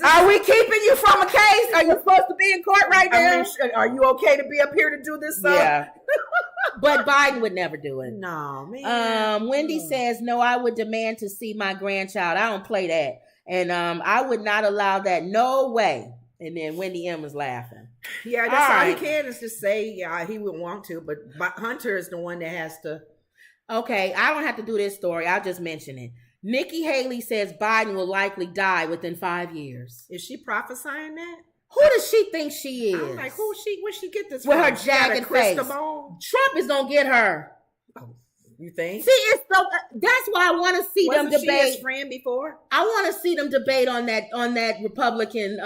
S1: Are we keeping you from a case?
S2: Are you supposed to be in court right now?
S1: Are you okay to be up here to do this?
S2: Yeah. But Biden would never do it.
S1: No, man.
S2: Wendy says, no, I would demand to see my grandchild. I don't play that. And I would not allow that. No way. And then Wendy M was laughing.
S1: Yeah, that's all he can is just say, yeah, he would want to, but Hunter is the one that has to.
S2: Okay, I don't have to do this story. I'll just mention it. Nikki Haley says Biden will likely die within 5 years.
S1: Is she prophesying that?
S2: Who does she think she is?
S1: I'm like, where'd she get this
S2: with
S1: from?
S2: Her jagged face? Trump is gonna get her.
S1: Oh, you think?
S2: See, it's so. That's why I want to see them debate.
S1: Wasn't she his friend before?
S2: I want to see them debate on that Republican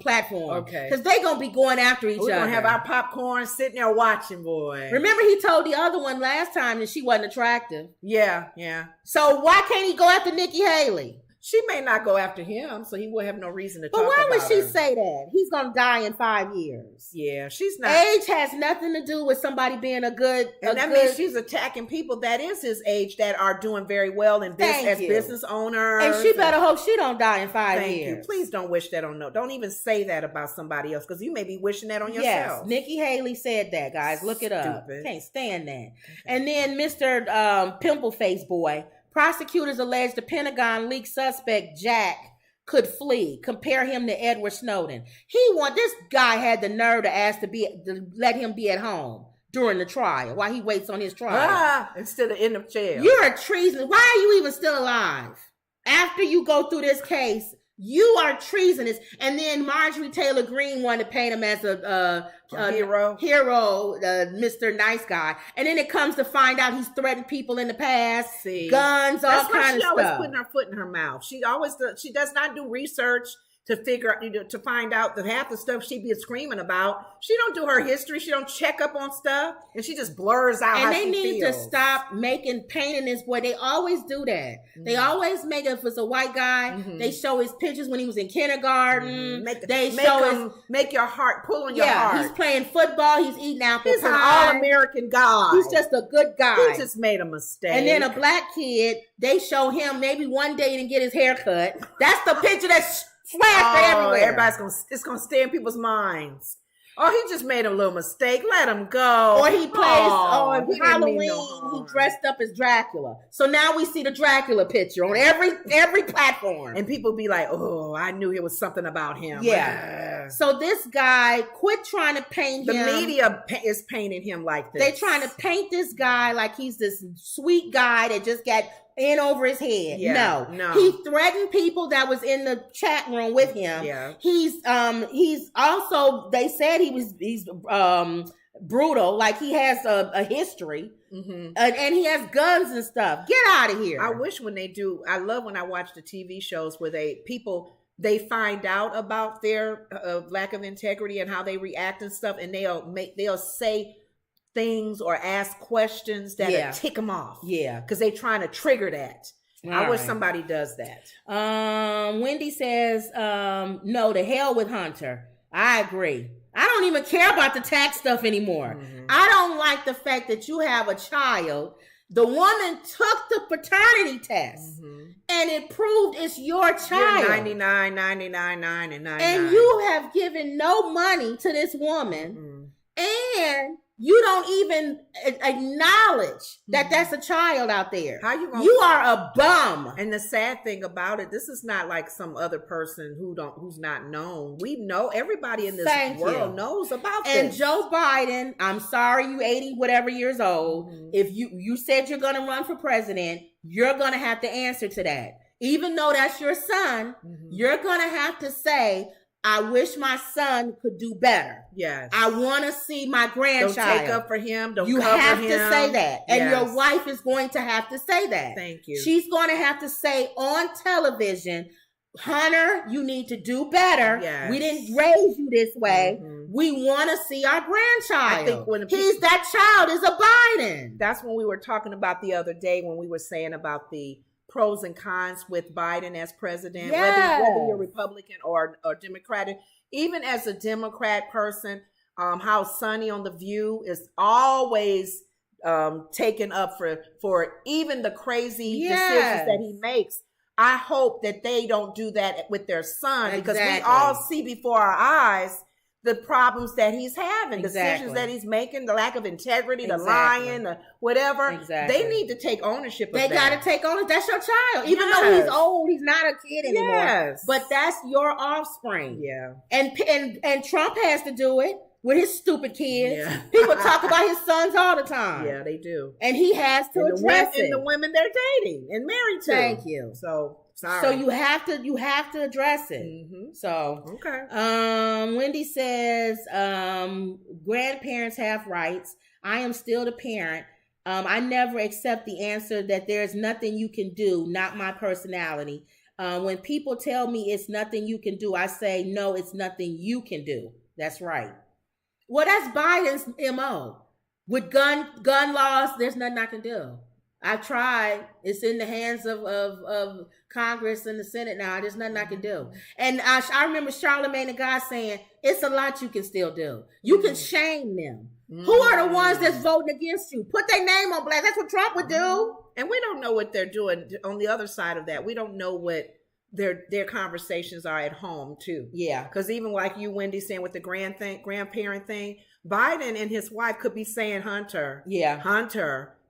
S2: platform.
S1: Okay,
S2: because they gonna be going after each other.
S1: We're gonna have our popcorn sitting there watching, boy.
S2: Remember, he told the other one last time that she wasn't attractive.
S1: Yeah.
S2: So why can't he go after Nikki Haley?
S1: She may not go after him, so he will have no reason to talk about her.
S2: But why would she say that? He's going to die in 5 years.
S1: Yeah, she's not.
S2: Age has nothing to do with somebody being a good...
S1: And that means she's attacking people that is his age that are doing very well in business as business owners.
S2: And she better hope she don't die in 5 years.
S1: Thank you. Please don't wish that on no. Don't even say that about somebody else because you may be wishing that on yourself.
S2: Yes, Nikki Haley said that, guys. Look it up. Can't stand that. Okay. And then Mr. Pimple Face Boy... Prosecutors allege the Pentagon leaked suspect Jack could flee. Compare him to Edward Snowden. This guy had the nerve to ask to let him be at home during the trial while he waits on his trial.
S1: Instead of in the jail.
S2: You're a treason. Why are you even still alive? After you go through this case, you are treasonous. And then Marjorie Taylor Greene wanted to paint him as a hero, Mr. Nice Guy. And then it comes to find out he's threatened people in the past, guns, all kinds of stuff.
S1: She always putting her foot in her mouth. She does not do research to figure out, to find out that half the stuff she be screaming about. She don't do her history. She don't check up on stuff, and she just blurs out.
S2: And
S1: they
S2: need to stop painting this boy. They always do that. Mm-hmm. They always make it if it's a white guy. Mm-hmm. They show his pictures when he was in kindergarten.
S1: Mm-hmm. Make your heart pull on your heart.
S2: He's playing football. He's eating apple
S1: pie. He's an all-American guy.
S2: He's just a good guy.
S1: He just made a mistake.
S2: And then a black kid. They show him maybe one day he didn't get his hair cut. That's the picture that's Slashed everywhere.
S1: It's gonna stay in people's minds. Oh, he just made a little mistake. Let him go.
S2: Or he plays on
S1: he didn't mean
S2: Halloween.
S1: no
S2: He
S1: harm.
S2: dressed up as Dracula. So now we see the Dracula picture on every platform.
S1: And people be like, "Oh, I knew it was something about him."
S2: Yeah. So this guy, quit trying to paint
S1: The
S2: him.
S1: media is painting him like this.
S2: They trying to paint this guy like he's this sweet guy that just got in over his head.
S1: Yeah,
S2: No.
S1: no.
S2: He threatened people that was in the chat room with him.
S1: Yeah.
S2: He's also, they said he's brutal, like he has a history.
S1: Mm-hmm.
S2: And he has guns and stuff. Get out of here.
S1: I wish when they do. I love when I watch the TV shows where they find out about their lack of integrity and how they react and stuff, and they'll say things or ask questions that tick them off.
S2: Yeah,
S1: because they're trying to trigger that. I wish somebody does that.
S2: Wendy says, no, to hell with Hunter. I agree. I don't even care about the tax stuff anymore.
S1: Mm-hmm.
S2: I don't like the fact that you have a child. The woman took the paternity test and it proved it's your child.
S1: You're 99, 99, 9, and 99.
S2: And you have given no money to this woman. And you don't even acknowledge that that's a child out there.
S1: How you gonna?
S2: You are a bum.
S1: And the sad thing about it, this is not like some other person who's not known. We know, everybody in this world knows about this.
S2: And Joe Biden, I'm sorry, you 80 whatever years old. If you said you're going to run for president, you're going to have to answer to that. Even though that's your son, you're going to have to say, I wish my son could do better.
S1: Yes.
S2: I want to see my grandchild.
S1: Don't take up for him. Don't
S2: you
S1: cover him.
S2: have to say that. And
S1: Yes.
S2: your wife is going to have to say that.
S1: Thank you.
S2: She's going to have to say on television, Hunter, you need to do better.
S1: Yes.
S2: We didn't raise you this way. We want to see our grandchild.
S1: I think when
S2: that child is a Biden.
S1: That's when we were talking about the other day when we were saying about the pros and cons with Biden as president,
S2: Yes.
S1: whether you're Republican or Democratic. Even as a Democrat person, how Sonny on The View is always taken up for even the crazy decisions that he makes. I hope that they don't do that with their son, because we all see before our eyes the problems that he's having, decisions that he's making, the lack of integrity, the lying, the whatever. They need to take ownership of that.
S2: They got to take ownership. That's your child. Even though he's old, he's not a kid anymore.
S1: Yes.
S2: But that's your offspring.
S1: Yeah.
S2: And Trump has to do it with his stupid kids.
S1: Yeah.
S2: People talk about his sons all the time.
S1: Yeah, they do.
S2: And he has to address it.
S1: And the women they're dating and married to.
S2: Thank you.
S1: So sorry.
S2: So you have to address it. So
S1: okay.
S2: Wendy says, grandparents have rights. I am still the parent. I never accept the answer that there's nothing you can do, not my personality. When people tell me it's nothing you can do, I say, no, it's nothing you can do. That's right. Well, that's Biden's MO. With gun laws, there's nothing I can do. I've tried. It's in the hands of Congress and the Senate now. There's nothing I can do. And I remember Charlamagne the God saying, it's a lot you can still do. You can shame them. Who are the ones that's voting against you? Put their name on blast. That's what Trump would do.
S1: And we don't know what they're doing on the other side of that. We don't know what their conversations are at home too.
S2: Yeah.
S1: Because even like you, Wendy, saying with the grandparent thing, Biden and his wife could be saying, Hunter,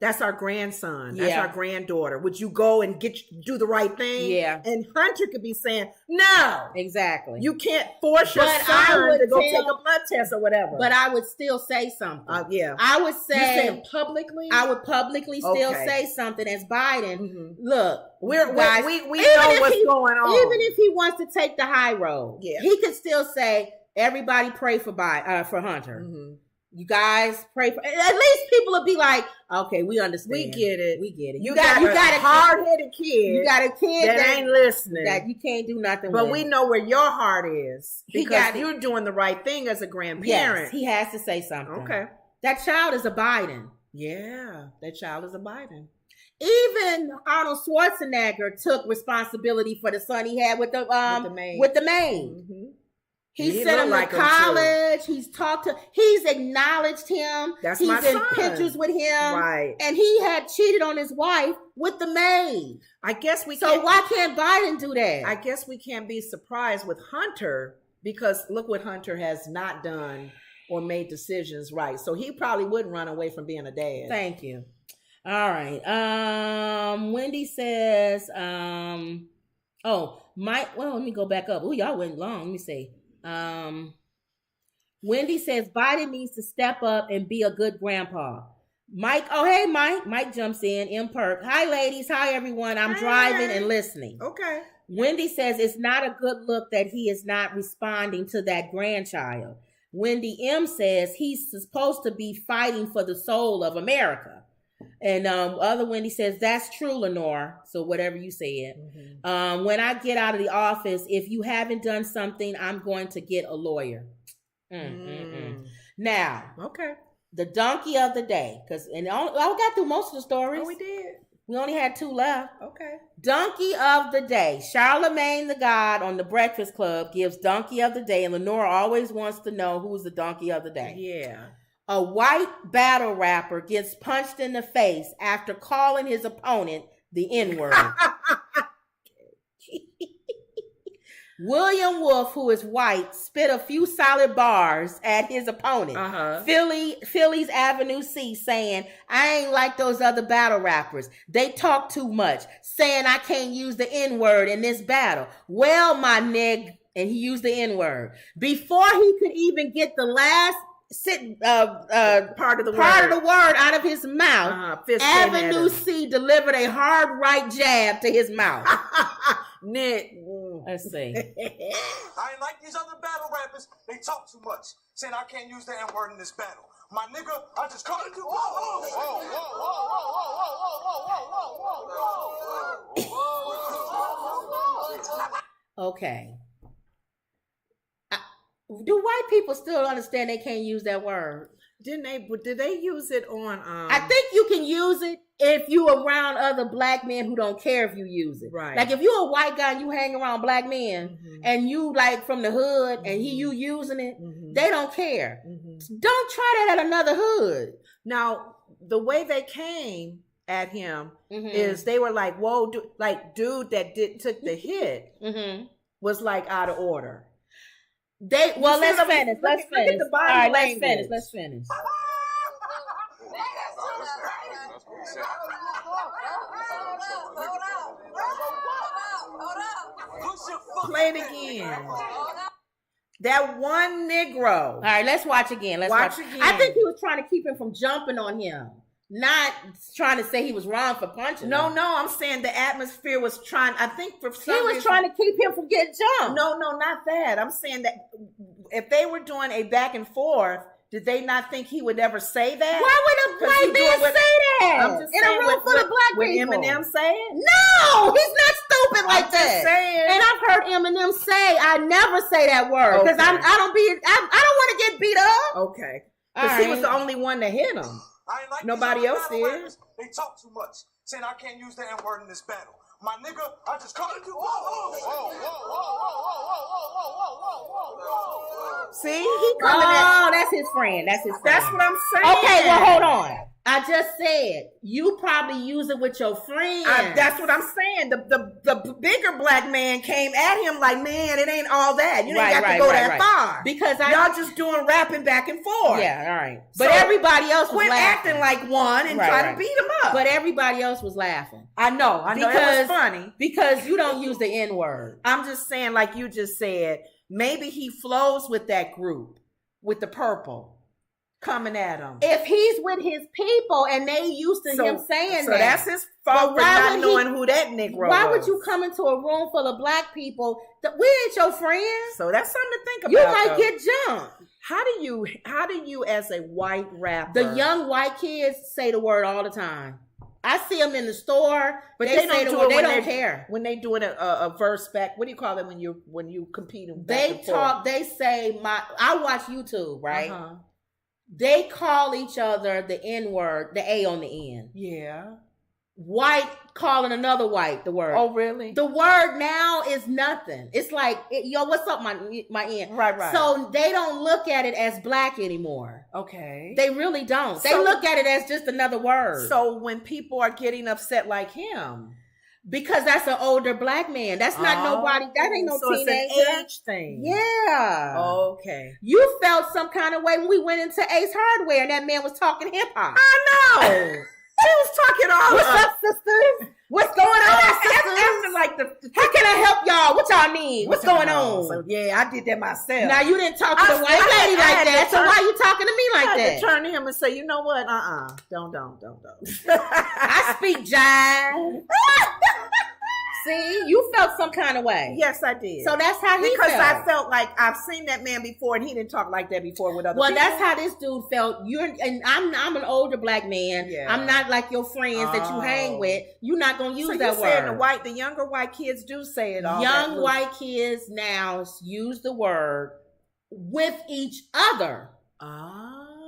S1: that's our grandson. That's our granddaughter. Would you go and do the right thing?
S2: Yeah.
S1: And Hunter could be saying, no.
S2: Exactly.
S1: You can't force your son to go take a blood test or whatever.
S2: But I would still say something.
S1: Yeah.
S2: I would say.
S1: You're saying publicly?
S2: I would publicly still say something as Biden. Look,
S1: we
S2: guys,
S1: know what's going on.
S2: Even if he wants to take the high road, he could still say, everybody pray for Hunter. You guys pray for. At least people will be like, okay, we understand.
S1: We get it.
S2: You got a
S1: hard-headed kid.
S2: You got a kid
S1: that ain't listening.
S2: That you can't do nothing
S1: but
S2: with.
S1: We know where your heart is. Because you're doing the right thing as a grandparent.
S2: Yes, he has to say something.
S1: Okay.
S2: That child is a Biden.
S1: Yeah, that child is a Biden.
S2: Even Arnold Schwarzenegger took responsibility for the son he had with the maid. He sent him to college. He's acknowledged him.
S1: That's
S2: he's
S1: my
S2: in
S1: son.
S2: pictures with him.
S1: Right.
S2: And he had cheated on his wife with the maid.
S1: I guess
S2: why can't Biden do that?
S1: I guess we can't be surprised with Hunter because look what Hunter has not done or made decisions right. So he probably wouldn't run away from being a dad.
S2: Thank you. All right. Wendy says, Mike, well, let me go back up. Oh, y'all went long. Let me see. Wendy says Biden needs to step up and be a good grandpa. Mike, oh, hey, Mike. Mike jumps in. M. Perk. Hi, ladies. Hi, everyone. I'm driving and listening.
S1: Okay.
S2: Wendy says it's not a good look that he is not responding to that grandchild. Wendy M. says he's supposed to be fighting for the soul of America. And other Wendy says, that's true, Lenore. So whatever you said. Mm-hmm. When I get out of the office, if you haven't done something, I'm going to get a lawyer. Now,
S1: okay.
S2: The donkey of the day. I got through most of the stories.
S1: Oh, we did.
S2: We only had 2 left.
S1: Okay.
S2: Donkey of the day. Charlemagne the God on the Breakfast Club gives donkey of the day. And Lenore always wants to know who's the donkey of the day.
S1: Yeah.
S2: A white battle rapper gets punched in the face after calling his opponent the N-word. William Wolf, who is white, spit a few solid bars at his opponent. Philly's Avenue C, saying, I ain't like those other battle rappers. They talk too much, saying I can't use the N-word in this battle. Well, my nig, and he used the N-word. Before he could even get the last part of the word out of his mouth, Avenue C delivered a hard right jab to his mouth.
S1: Nick.
S2: Let's see.
S9: I ain't like these other battle rappers. They talk too much, saying I can't use the N-word in this battle. My nigga, I just called it.
S2: Okay. Do white people still understand they can't use that word?
S1: Did they use it on
S2: I think you can use it if you around other black men who don't care if you use it.
S1: Right.
S2: Like if you're a white guy and you hang around black men and you like from the hood and you using it, they don't care. Don't try that at another hood.
S1: Now, the way they came at him is they were like, whoa, dude that took the hit was like out of order.
S2: Let's finish. Let's finish. All right, let's finish.
S1: Play it again. That one Negro.
S2: All right, let's watch again. Watch again. I think he was trying to keep him from jumping on him. Not trying to say he was wrong for punching.
S1: No, I'm saying the atmosphere was trying. I think for some
S2: reason, trying to keep him from getting jumped.
S1: No, not that. I'm saying that if they were doing a back and forth, did they not think he would ever say that?
S2: Why would a black man say that?
S1: I'm just
S2: in a room full of black
S1: Would
S2: people.
S1: Eminem say it?
S2: No, he's not stupid like that.
S1: Just saying.
S2: And I've heard Eminem say, "I never say that word because I don't want to get beat up."
S1: Okay, because he was the only one that hit him.
S9: I ain't like
S1: nobody else did.
S9: Rappers. They talk too much, saying I can't use the N-word in this battle. My nigga, I just called it.
S1: See, he coming at.
S2: That's his friend. That's what
S1: I'm saying.
S2: Okay, well, hold on. I just said you probably use it with your friends.
S1: That's what I'm saying. The bigger black man came at him like, man, it ain't all that. You ain't got to go that far
S2: because
S1: y'all just doing rapping back and forth.
S2: Yeah, all right. But everybody else was laughing.
S1: Acting like one and try to beat him up.
S2: But everybody else was laughing.
S1: I know. It was funny
S2: because you don't use the N-word.
S1: I'm just saying, like you just said, maybe he flows with that group with the purple. Coming at him.
S2: If he's with his people and they used to him saying
S1: that. So that's his fault for not knowing who that Negro was.
S2: Why would you come into a room full of black people? We ain't your friends.
S1: So that's something to think about.
S2: You might get jumped.
S1: How do you as a white rapper?
S2: The young white kids say the word all the time. I see them in the store,
S1: but they
S2: say the word. They don't care.
S1: When they doing a verse back, what do you call it when you compete?
S2: They talk. They say I watch YouTube, right? They call each other the N-word, the A on the end.
S1: Yeah.
S2: white calling another white the word.
S1: Oh, really?
S2: The word now is nothing. It's like, yo, what's up, my end?
S1: Right.
S2: So they don't look at it as black anymore.
S1: Okay.
S2: They really don't. They
S1: So-
S2: look at it as just another word.
S1: So when people are getting upset like him,
S2: because that's an older black man. That's not nobody. That ain't no
S1: so
S2: teenager.
S1: it's an age thing.
S2: Yeah.
S1: Okay.
S2: You felt some kind of way when we went into Ace Hardware and that man was talking hip hop.
S1: I know. He was talking all
S2: What's up, sisters? What's going on, sisters?
S1: After like
S2: How can I help y'all? What y'all need? What's going on?
S1: So, yeah, I did that myself.
S2: Now you didn't talk to the white lady like that. So why you talking to me
S1: I
S2: like
S1: had
S2: that?
S1: to turn to him and say, you know what? Don't.
S2: I speak jive. See, you felt some kind of way.
S1: Yes, I did.
S2: So that's how he
S1: because
S2: felt.
S1: I felt like I've seen that man before, and he didn't talk like that before with other
S2: Well,
S1: people.
S2: that's how this dude felt. I'm an older black man.
S1: Yeah.
S2: I'm not like your friends that you hang with. You're not gonna use
S1: so
S2: that
S1: you
S2: word.
S1: saying the younger white kids do say it all.
S2: Young white kids now use the word with each other.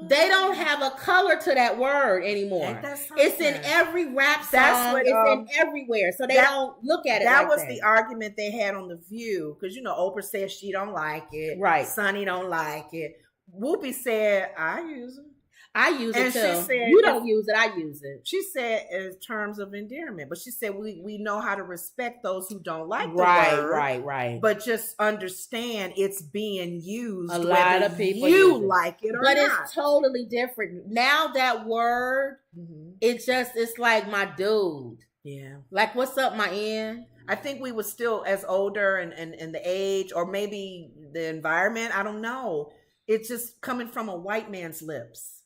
S2: They don't have a color to that word anymore.
S1: Ain't that something?
S2: It's in every rap song.
S1: That's what,
S2: it's in everywhere. So they don't look at it
S1: that
S2: like
S1: was
S2: that.
S1: the argument they had on The View. Because, Oprah said she don't like it.
S2: Right.
S1: Sonny don't like it. Whoopi said, I use it.
S2: I use
S1: And
S2: it too.
S1: she said,
S2: you don't use it, I use it.
S1: She said in terms of endearment. But she said we know how to respect those who don't like the word.
S2: Right.
S1: But just understand it's being used.
S2: A lot of people
S1: you
S2: use it.
S1: like it or
S2: but
S1: not.
S2: it's totally different. Now that word, it's like my dude.
S1: Yeah.
S2: Like, what's up, my end?
S1: I think we were still as older and the age or maybe the environment. I don't know. It's just coming from a white man's lips.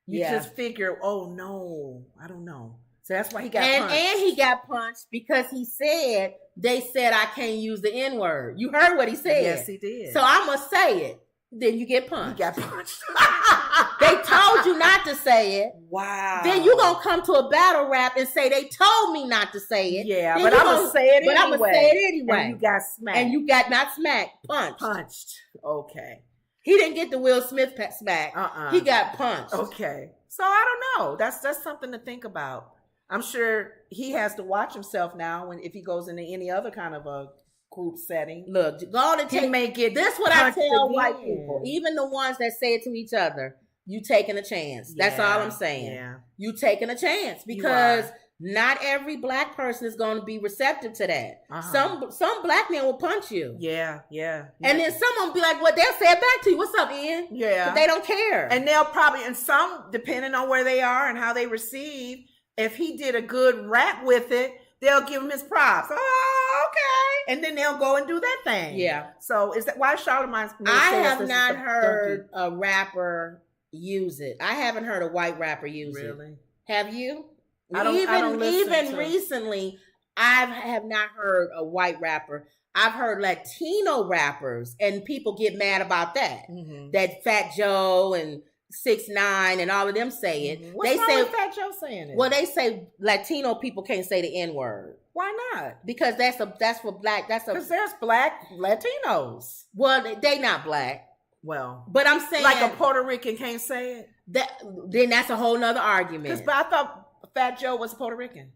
S1: You just figure, oh no, I don't know. So that's why he got punched.
S2: And he got punched because they said I can't use the N-word. You heard what he said.
S1: Yes, he did.
S2: So I must say it. Then you get punched.
S1: He got punched.
S2: They told you not to say it.
S1: Wow.
S2: Then you gonna come to a battle rap and say they told me not to say it.
S1: Yeah,
S2: then
S1: but I'm gonna say it anyway.
S2: But I'm gonna say it anyway.
S1: And you got smacked.
S2: And you got not smacked, punched.
S1: Okay.
S2: He didn't get the Will Smith smack. He got punched.
S1: Okay. So I don't know. That's something to think about. I'm sure he has to watch himself now if he goes into any other kind of a group setting.
S2: Look, go on and
S1: he may get
S2: this. What I tell
S1: again.
S2: white people, even the ones that say it to each other, you taking a chance. That's all I'm saying.
S1: Yeah.
S2: You taking a chance because not every black person is going to be receptive to that. Some black men will punch you.
S1: Yeah.
S2: And then someone will be like, well, they'll say it back to you. What's up, Ian?
S1: Yeah.
S2: But they don't care.
S1: And they'll probably, and some, depending on where they are and how they receive, if he did a good rap with it, they'll give him his props. Oh, okay. And then they'll go and do that thing.
S2: Yeah.
S1: So is that why Charlamagne?
S2: I have not heard a rapper use it. I haven't heard a white rapper use it.
S1: Really?
S2: Have you?
S1: I don't listen
S2: even
S1: to...
S2: recently, I have not heard a white rapper. I've heard Latino rappers, and people get mad about that. That Fat Joe and 6ix9ine and all of them say it.
S1: What's wrong with Fat Joe saying it?
S2: Well, they say Latino people can't say the N-word.
S1: Why not?
S2: Because that's for black.
S1: Because there's black Latinos.
S2: Well, they not black.
S1: Well,
S2: but I'm saying
S1: like a Puerto Rican can't say it.
S2: Then that's a whole nother argument.
S1: But I thought Fat Joe was Puerto Rican.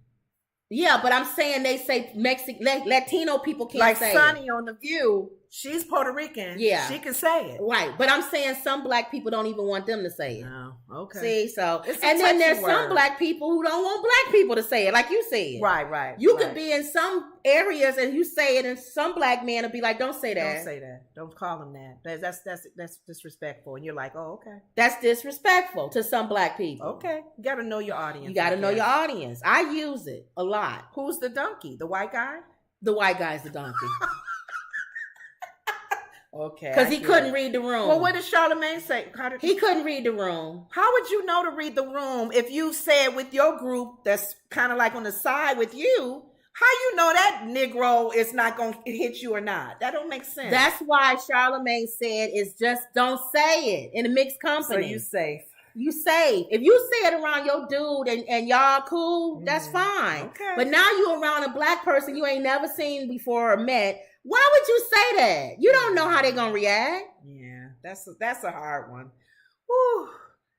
S2: Yeah, but I'm saying they say Latino people can't
S1: like
S2: say
S1: Sonny
S2: it.
S1: on The View. She's Puerto Rican.
S2: Yeah.
S1: She can say it.
S2: Right. But I'm saying some black people don't even want them to say it.
S1: Oh, okay.
S2: See, so
S1: It's a
S2: and then there's
S1: touchy
S2: some
S1: word.
S2: black people who don't want black people to say it, like you said.
S1: Right.
S2: You could be in some areas and you say it, and some black man will be like, "Don't say that.
S1: Don't say that. Don't call him that. That's disrespectful." And you're like, "Oh, okay."
S2: That's disrespectful to some black people.
S1: Okay. You got to know your audience.
S2: You got to know your audience. I use it a lot.
S1: Who's the donkey? The white guy?
S2: The white guy's the donkey.
S1: Okay.
S2: Because he couldn't read the room.
S1: Well, what did Charlamagne say?
S2: He couldn't read the room.
S1: How would you know to read the room if you said with your group that's kind of like on the side with you? How you know that Negro is not going to hit you or not? That don't make sense.
S2: That's why Charlamagne said it's just don't say it in a mixed company.
S1: So you safe.
S2: You safe. If you say it around your dude and y'all cool, that's fine.
S1: Okay.
S2: But now you around a black person you ain't never seen before or met. Why would you say that? You don't know how they're gonna react.
S1: Yeah, that's a hard one. Whew.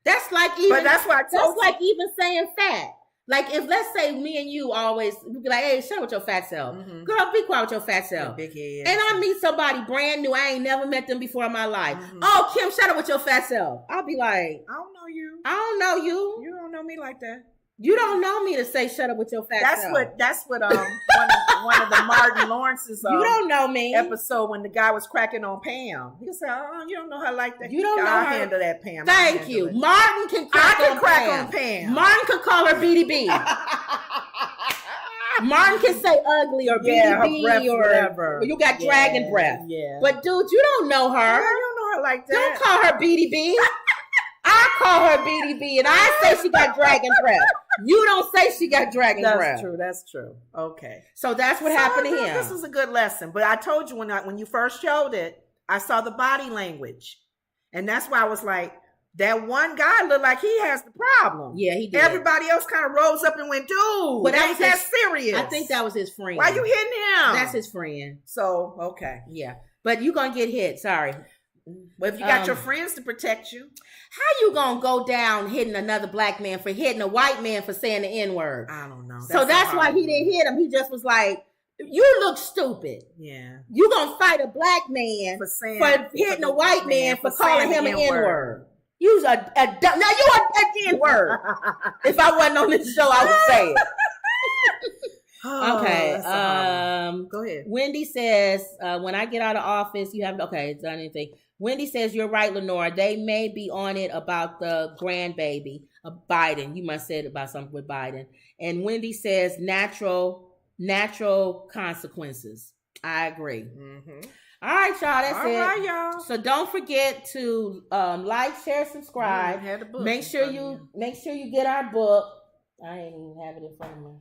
S2: That's like even.
S1: But that's why I told
S2: like even saying fat. Like, if let's say me and you always be like, hey, shut up with your fat self. Girl, be quiet with your fat self.
S1: Big head.
S2: And I meet somebody brand new. I ain't never met them before in my life. Oh, Kim, shut up with your fat self. I'll be like,
S1: I don't know you.
S2: I don't know you.
S1: You don't know me like that.
S2: You don't know me to say shut up with your fat self.
S1: That's what one of the Martin Lawrence's
S2: you don't know me
S1: episode when the guy was cracking on Pam. He said, "Oh, you don't know her like that.
S2: You don't know
S1: I'll
S2: her.
S1: handle that, Pam.
S2: Thank you. Martin can crack on Pam. Martin could call her BDB. Martin can say ugly or BDB or whatever. You got dragon breath.
S1: Yeah.
S2: But dude, you don't know her.
S1: Yeah, you don't know her like that.
S2: Don't call her BDB. I call her BDB, and I say she got dragon breath. You don't say she got dragon breath.
S1: That's true. Okay.
S2: So that's what happened to him.
S1: This was a good lesson. But I told you when you first showed it, I saw the body language. And that's why I was like, that one guy looked like he has the problem.
S2: Yeah, he did.
S1: Everybody else kind of rose up and went, dude, but ain't that serious?
S2: I think that was his friend.
S1: Why you hitting him?
S2: That's his friend.
S1: So, okay.
S2: Yeah. But you going to get hit. Sorry.
S1: Well, if you got your friends to protect you.
S2: How you gonna go down hitting another black man for hitting a white man for saying the N-word?
S1: I don't know.
S2: So that's why he didn't hit him. He just was like, you look stupid.
S1: Yeah.
S2: You gonna fight a black man for hitting a white man for calling him an N-word. You's a dumb. Now you an N-word. If I wasn't on this show, I would say it. Okay.
S1: Go ahead.
S2: Wendy says, when I get out of office, you haven't done anything. Wendy says, you're right, Lenora. They may be on it about the grandbaby of Biden. You must say it about something with Biden. And Wendy says, natural consequences. I agree. Mm-hmm. All right, y'all. That's it.
S1: All right, y'all.
S2: So don't forget to like, share, subscribe. Make sure you get our book. I ain't even have it in front of me.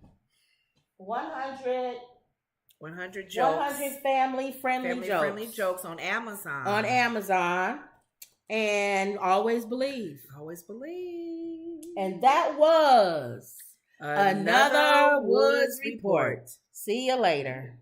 S2: 100 jokes. 100 family-friendly
S1: jokes on Amazon.
S2: On Amazon. And always believe.
S1: Always believe.
S2: And that was another Woods Report. See you later.